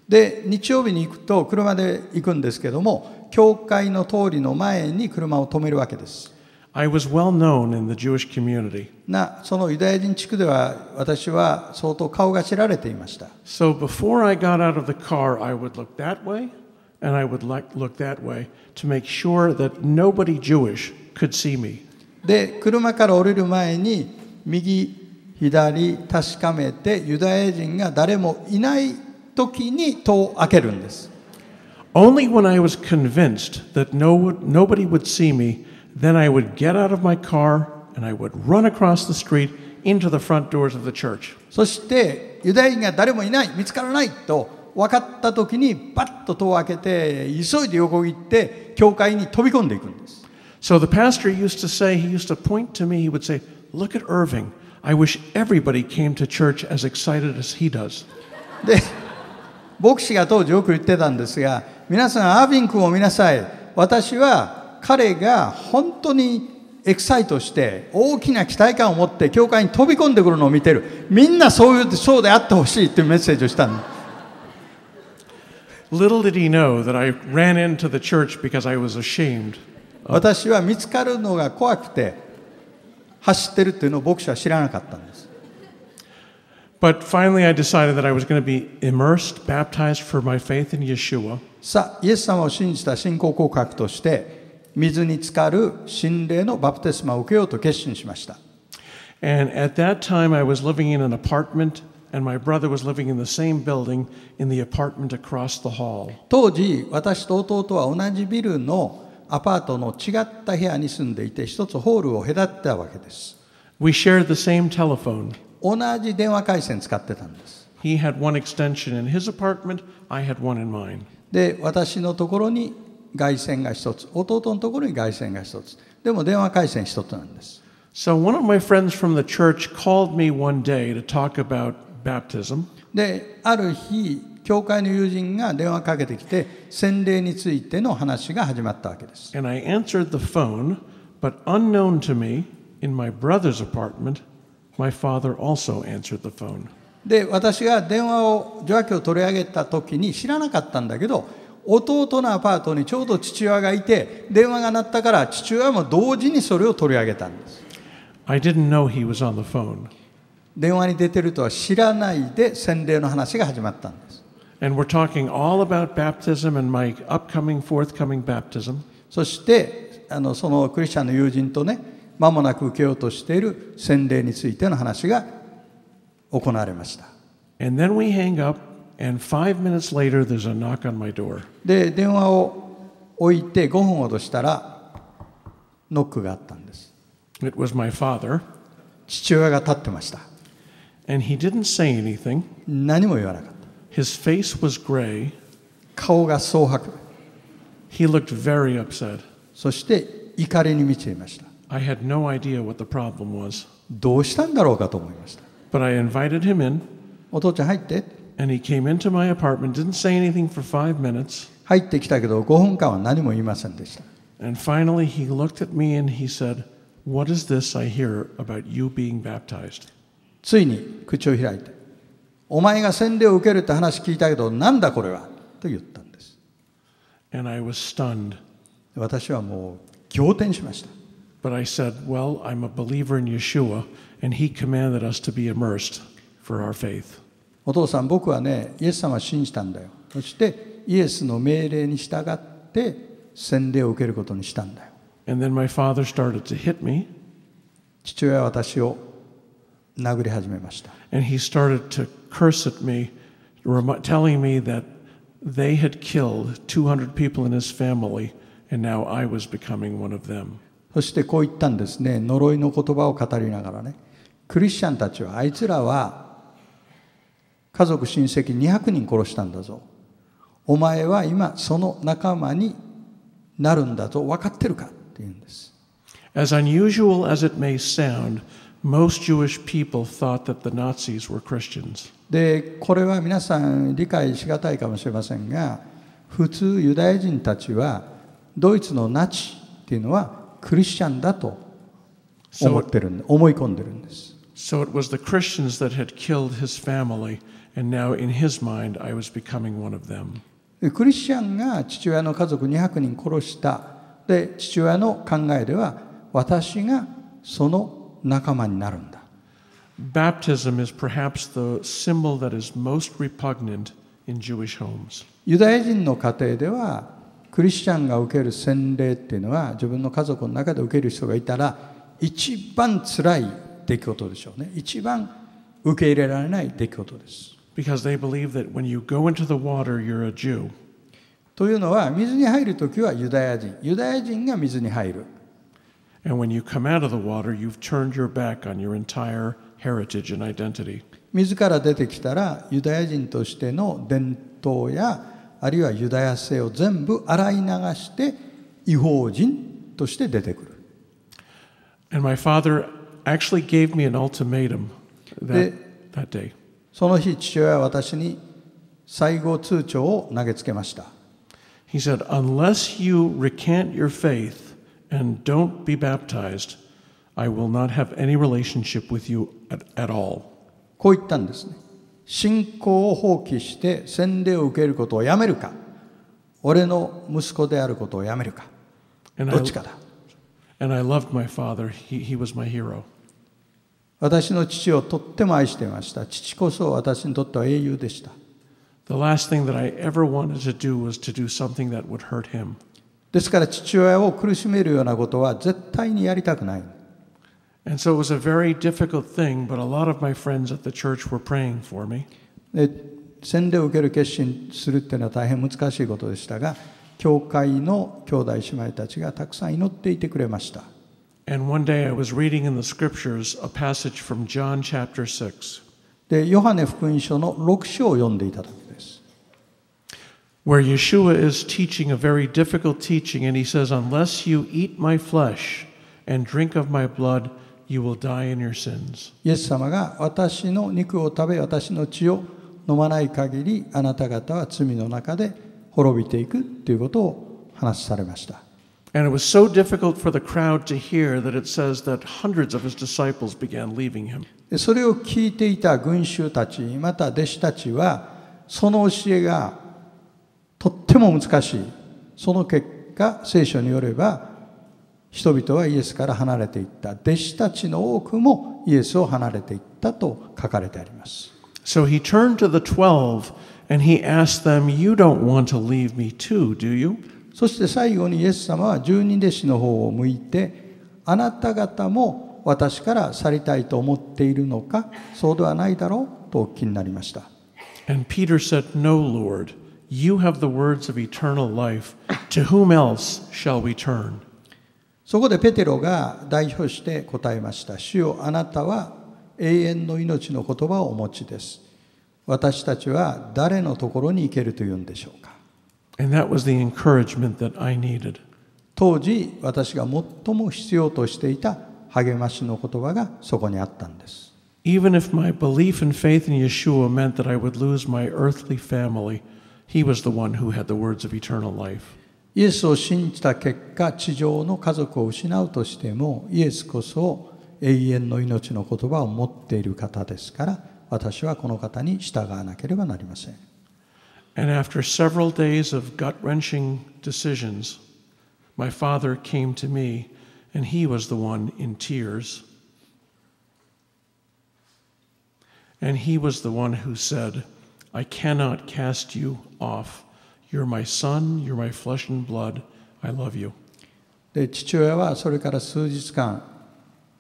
で、日曜日に行くと車で行くんですけども、教会の通りの前に車を止めるわけです。I was well known in the Jewish community. そのユダヤ人地区では私は相当顔が知られていました。So before I got out of the car, I would look that way and I would look that way to make sure that nobody Jewish could see me. で、車から降りる前に右、左確かめてユダヤ人が誰もいない時に戸を開けるんです。Only when I was convinced that nobody would see me, then I would get out of my car and I would run across the street into the front doors of the church. そしてユダヤ人が誰もいない、見つからないと分かった時にパッと戸を開けて急いで横切って教会に飛び込んでいくんです。So the pastor used to say, he used to point to me, he would say, look at Irving. I wish everybody came to church as excited as he does. で、牧師が当時よく言ってたんですが、皆さんアービン君を見なさい。私は彼が本当にエキサイトして大きな期待感を持って教会に飛び込んでくるのを見てる。みんなそうであってほしいっていうメッセージをしたんです。Little did he know that I ran into the church because I was ashamed. 私は見つかるのが怖くて走ってるっていうのを牧師は知らなかったんです。But finally I decided that I was going to be immersed, baptized for my faith in Yeshua. さあ、イエス様を信じた信仰告白として水に浸かる洗礼のバプテスマを受けようと決心しました。And at that time I was living in an apartment and my brother was living in the same building in the apartment across the hall. 当時、私と弟は同じビルのアパートの違った部屋に住んでいて、一つホールを隔てたわけです。We shared the same telephone. 同じ電話回線使ってたんです。He had one extension in his apartment, I had one in mine. で、私のところに外線が一つ、弟のところに外線が一つ。でも電話回線一つなんです。So one of my friends from the church called me one day to talk about baptism. で、ある日、教会の友人が電話かけてきて、洗礼についての話が始まったわけです。And I answered the phone, but unknown to me, in my brother's apartment, my father also answered the phone. で、私が電話を受話器を取り上げた時に知らなかったんだけど、弟のアパートにちょうど父親がいて、電話が鳴ったから父親も同時にそれを取り上げたんです。I didn't know he was on the phone. 電話に出てるとは知らないで洗礼の話が始まったんです。And we're talking all about baptism and my upcoming, forthcoming baptism. そしてそのクリスチャンの友人とね、間もなく受けようとしている洗礼についての話が行われました。And then we hang up, and 5 minutes later, there's a knock on my door. で、電話を置いて5分ほどしたらノックがあったんです。It was my father, 父親が立ってました。and he didn't say anything. 何も言わなかった。His face was gray. 顔が蒼白。He looked very upset. そして怒りに満ちていました。I had no idea what the problem was. どうしたんだろうかと思いました。But I invited him in, お父ちゃん入って。and he came into my apartment, didn't say anything for 5 minutes. 入ってきたけど5分間は何も言いませんでした。And finally, he looked at me and he said, "What is this I hear about you being baptized?" ついに口を開いて、お前が洗礼を受けるって話聞いたけど、なんだこれはと言ったんです。And I was stunned. 私はもう仰天しました。But I said, "Well, I'm a believer in Yeshua, and he commanded us to be immersed for our faith." お父さん、僕はね、イエス様を信じたんだよ。そしてイエスの命令に従って洗礼を受けることにしたんだよ。And then my father started to hit me. 父親は私を殴り始めました。And he started to curse at me, telling me that they had killed 200 people in his family, and now I was becoming one of them. そしてこう言ったんですね。呪いの言葉を語りながらね、クリスチャンたちは、あいつらは家族親戚200人殺したんだぞ。お前は今その仲間になるんだぞ。分かってるかって言うんです。As unusual as it may sound, most Jewish people thought that the Nazis were Christians. で、これは皆さん理解しがたいかもしれませんが、普通ユダヤ人たちはドイツのナチっていうのはクリスチャンだと思い込んでるんです。So it was the Christians that had killed his family, and now in his mind I was becoming one of them. クリスチャンが父親の家族200人殺した。で、父親の考えでは私がその仲間になるんだ。Baptism is perhaps the symbol that is most repugnant in Jewish homes. ユダヤ人の家庭ではクリスチャンが受ける洗礼っていうのは、自分の家族の中で受ける人がいたら一番辛い出来事でしょうね。一番受け入れられない出来事です。Because they believe that when you go into the water, you're a Jew. というのは、水に入るときはユダヤ人、ユダヤ人が水に入る。And when you come out of the water, you've turned your back on your entire heritage and identity. 水から出てきたら、ユダヤ人としての伝統や、あるいはユダヤ性を全部洗い流して、異邦人として出てくる。And my father actually gave me an ultimatum that day. その日、父親は私に最後通帳を投げつけました。He said, "Unless you recant your faith and don't be baptized, I will not have any relationship with you at all." こう言ったんですね。信仰を放棄して洗礼を受けることをやめるか、俺の息子であることをやめるか、どっちかだ。And I loved my father. He was my hero. 私の父をとっても愛していました。父こそ私にとっては英雄でした。The last thing that I ever wanted to do was to do something that would hurt him. ですから父親を苦しめるようなことは絶対にやりたくない。And so it was a very difficult thing, but a lot of my friends at the church were praying for me. で、洗礼を受ける決心するっていうのは大変難しいことでしたが、教会の兄弟姉妹たちがたくさん祈っていてくれました。And one day I was reading in the scriptures a passage from John chapter 6. で、ヨハネ福音書の6章を読んでいた時です。Where Yeshua is teaching a very difficult teaching, and he says, "Unless you eat my flesh and drink of my blood, you will die in your sins." イエス様が私の肉を食べ、私の血を飲まない限り、あなた方は罪の中で滅びていくということを話されました。And it was so difficult for the crowd to hear that it says that hundreds of his disciples began leaving him. それを聞いていた群衆たち、また弟子たちは、その教えがとっても難しい。その結果、聖書によれば人々はイエスから離れていった。弟子たちの多くもイエスを離れていったと書かれてあります。So he turned to the 12 and he asked them, "You don't want to leave me too, do you?" そして最後にイエス様は十二弟子の方を向いて、あなた方も私から去りたいと思っているのか、そうではないだろうとお聞きになりました。And Peter said, "No, Lord, you have the words of eternal life. To whom else shall we turn?" そこでペテロが代表して答えました。主よ、あなたは永遠の命の言葉をお持ちです。私たちは誰のところに行けるというんでしょうか。And that was the encouragement that I needed. 当時私が最も必要としていた励ましの言葉がそこにあったんです。Even if my belief and faith in Yeshua meant that I would lose my earthly family, he was the one who had the words of eternal life. イエスを信じた結果、地上の家族を失うとしても、イエスこそ永遠の命の言葉を持っている方ですから、私はこの方に従わなければなりません。And after several days of gut-wrenching decisions, my father came to me, and he was the one in tears. And he was the one who said, "I cannot cast you off. You're my son, you're my flesh and blood. I love you." で、父親はそれから数日間、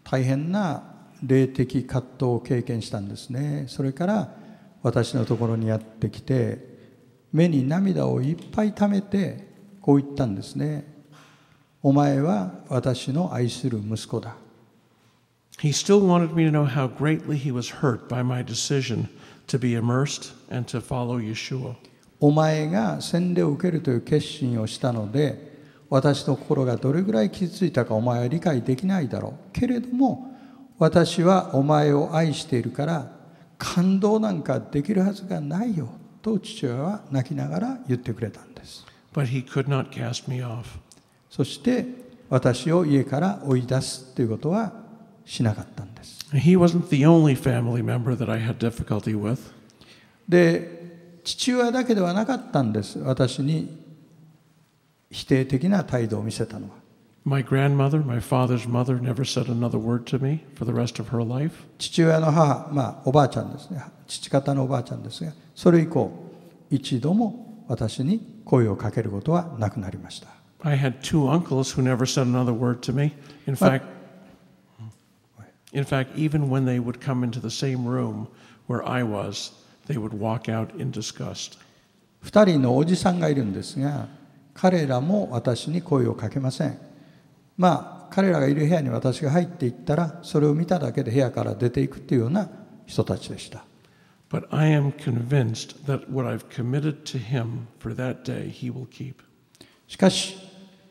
大変な霊的葛藤を経験したんですね。それから私のところにやってきて、目に涙をいっぱい溜めてこう言ったんですね。お前は私の愛する息子だ。He still wanted me to know how greatly he was hurt by my decision to be immersed and to follow Yeshua. お前が洗礼を受けるという決心をしたので、私の心がどれぐらい傷ついたかお前は理解できないだろう。けれども私はお前を愛しているから感動なんかできるはずがないよと父親は泣きながら言ってくれたんです。But he could not cast me off. そして私を家から追い出すということはしなかったんです。He wasn't the only family member that I had difficulty with. で、父親だけではなかったんです。私に否定的な態度を見せたのは。My grandmother, my father's mother, never said another word to me for the rest of her life. 父親の母、おばあちゃんですね。父方のおばあちゃんですが、それ以降一度も私に声をかけることはなくなりました。I had two uncles who never said another word to me. In fact, even when they would come into the same room where I was, they would walk out in disgust. 2人のおじさんがいるんですが、彼らも私に声をかけません。彼らがいる部屋に私が入っていったら、それを見ただけで部屋から出ていくというような人たちでした。But I am convinced that what I've committed to him for that day, he will keep. しかし、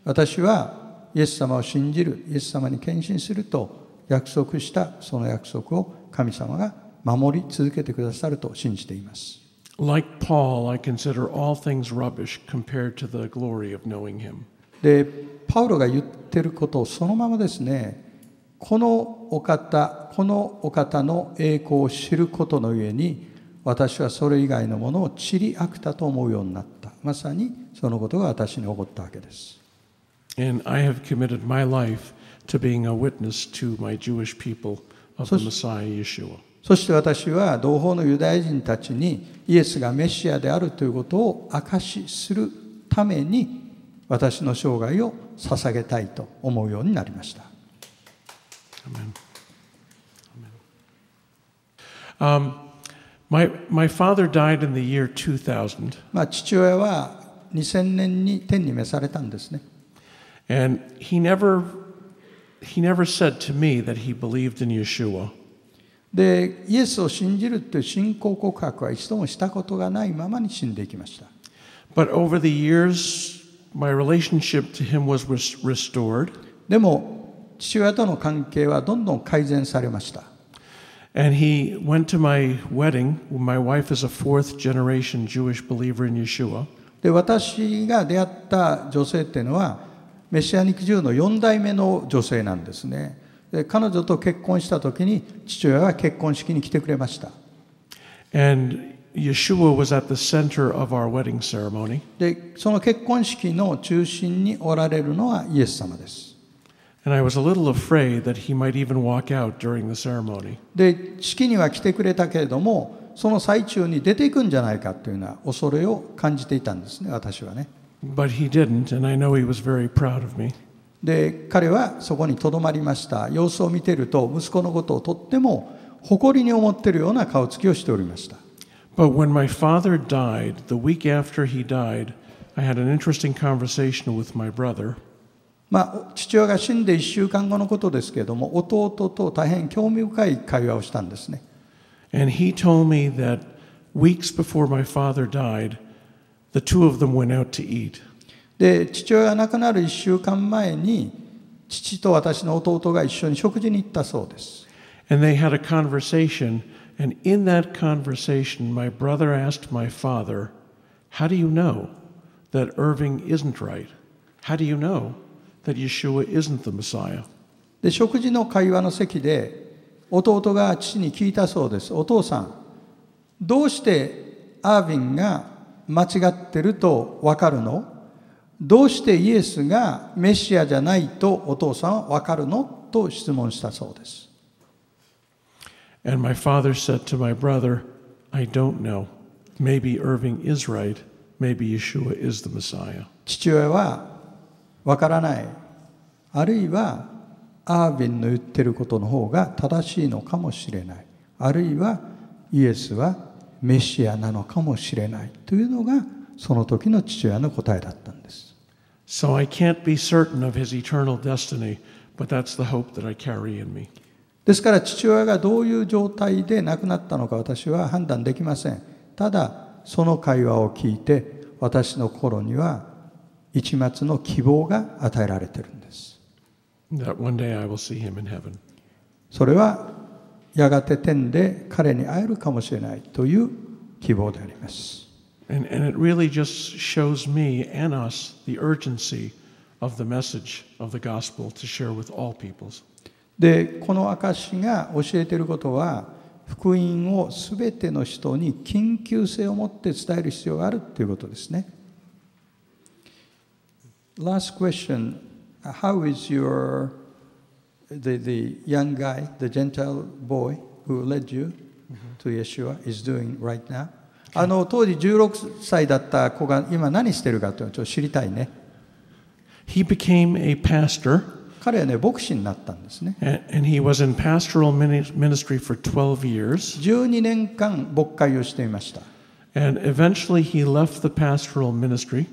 私はイエス様を信じる、イエス様に献身すると約束したその約束を神様が守り続けてくださると信じています。Like Paul, I consider all things rubbish compared to the glory of knowing him. で、パウロが言ってることをそのままですね、このお方の栄光を知ることのゆえに、私はそれ以外のものを塵悪だと思うようになった。まさにそのことが私に起こったわけです。And I have committed my life to being a witness to my Jewish people of the Messiah Yeshua. そして私は同胞のユダヤ人たちにイエスがメシアであるということを証しするために私の生涯を捧げたいと思うようになりました。My father died in the year 2000. 父親は2000年に天に召されたんですね。And he never said to me that he believed in Yeshua. で、イエスを信じるという信仰告白は一度もしたことがないままに死んでいきました。But over the years, my relationship to him was restored. でも、父親との関係はどんどん改善されました。And he went to my wedding. My wife is a fourth generation Jewish believer in Yeshua. で、私が出会った女性っていうのは、メシアニックジューの4代目の女性なんですね。で、彼女と結婚した時に父親は結婚式に来てくれました。And Yeshua was at the center of our wedding ceremony. で、その結婚式の中心におられるのはイエス様です。And I was a little afraid that he might even walk out during the ceremony. で、式には来てくれたけれども、その最中に出ていくんじゃないかというような恐れを感じていたんですね、私はね。But he didn't, and I know he was very proud of me. で、彼はそこにとどまりました。様子を見ていると、息子のことをとっても誇りに思っているような顔つきをしておりました。But when my father died, the week after he died, I had an interesting conversation with my brother. 父親が死んで1週間後のことですけれども、弟と大変興味深い会話をしたんですね。And he told me that weeks before my father died, the two of them went out to eat. で、父親が亡くなる1週間前に、父と私の弟が一緒に食事に行ったそうです。And they had a conversation, and in that conversation, my brother asked my father, "How do you know that Irving isn't right? How do you know that Yeshua isn't the Messiah?" で、食事の会話の席で、弟が父に聞いたそうです。お父さん、どうしてアーヴィンが間違ってると分かるの？どうしてイエスがメシアじゃないとお父さんは分かるの？と質問したそうです。And my father said to my brother, "I don't know. Maybe Irving is right. Maybe Yeshua is the Messiah." 父親は分からない。あるいはアーヴィンの言ってることの方が正しいのかもしれない。あるいはイエスはメシアなのかもしれないというのがその時の父親の答えだったんです。So I can't be certain of his eternal destiny, but that's the hope that I carry in me. ですから父親がどういう状態で亡くなったのか私は判断できません。ただその会話を聞いて私の心には一末の希望が与えられているんです。That one day I will see him in heaven. それはやがて天で彼に会えるかもしれないという希望であります。And it really just shows me and us the urgency of the message of the gospel to share with all peoples. で、この証が教えていることは、福音をすべての人に緊急性を持って伝える必要があるということですね。Last question, how is the young guy, the Gentile boy who led you to Yeshua is doing right now? 当時16歳だった子が今何してるかというのをちょっと知りたいね。He became a pastor. 彼はね、牧師になったんですね。And he was in pastoral ministry for 12 years. 12年間牧会をしていました。And eventually he left the pastoral ministry.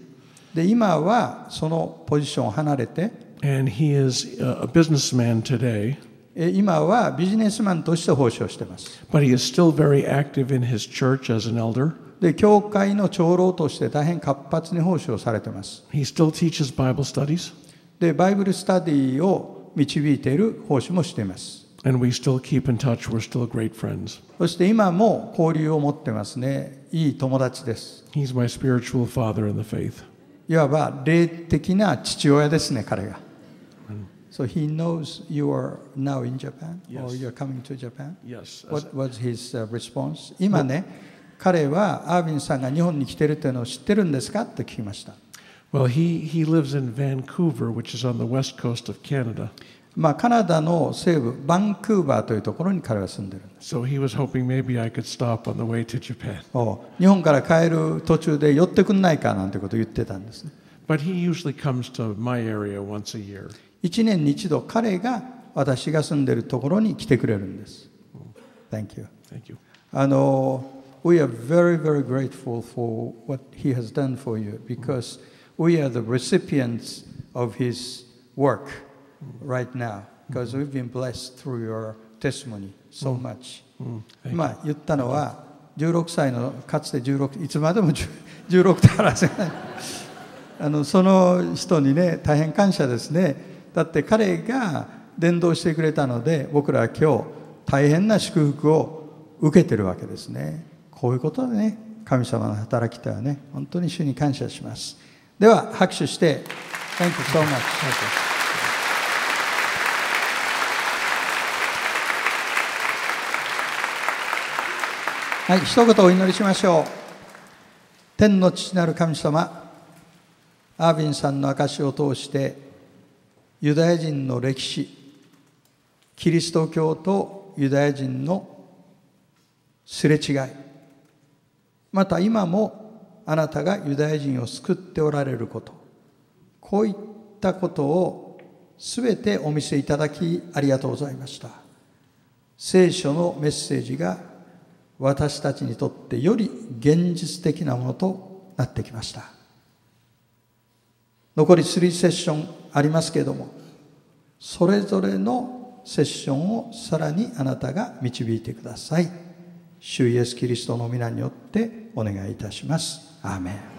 で、今はそのポジションを離れて、And he is a businessman today. 今はビジネスマンとして奉仕をしています。But he is still very active in his church as an elder. で、教会の長老として大変活発に奉仕をされています。He still teaches Bible studies. で、バイブルスタディを導いている奉仕もしています。And we still keep in touch. We're still great friends. そして今も交流を持ってますね。いい友達です。He's my spiritual father in the faith. いわば霊的な父親ですね、彼が。So he knows you are now in Japan, or you're coming to Japan? Yes. What was his response? 今ね、彼はアーヴィンさんが日本に来てるというのを知ってるんですかと聞きました。Well, he lives in Vancouver, which is on the west coast of Canada. カナダの西部、バンクーバーというところに彼は住んでるんです。So he was hoping maybe I could stop on the way to Japan. 日本から帰る途中で寄ってくんないかなんてことを言ってたんですね。But he usually comes to my area once a year. 1年に1度彼が私が住んでるところに来てくれるんです。Thank you. Thank you. We are very, very grateful for what he has done for you because we are the recipients of his work right now because we've been blessed through your testimony so much. 今言ったのは16歳のかつて16いつまでも16と話せないその人にね大変感謝ですね。だって彼が伝道してくれたので僕らは今日大変な祝福を受けてるわけですね。こういうことでね神様の働きとはね本当に主に感謝します。では拍手して Thank you so much. はい、一言お祈りしましょう。天の父なる神様、アービンさんの証しを通してユダヤ人の歴史、キリスト教とユダヤ人のすれ違い、また今もあなたがユダヤ人を救っておられること、こういったことをすべてお見せいただきありがとうございました。聖書のメッセージが私たちにとってより現実的なものとなってきました。残り3セッションありますけれども、それぞれのセッションをさらにあなたが導いてください。主イエスキリストの皆によってお願いいたします。アーメン。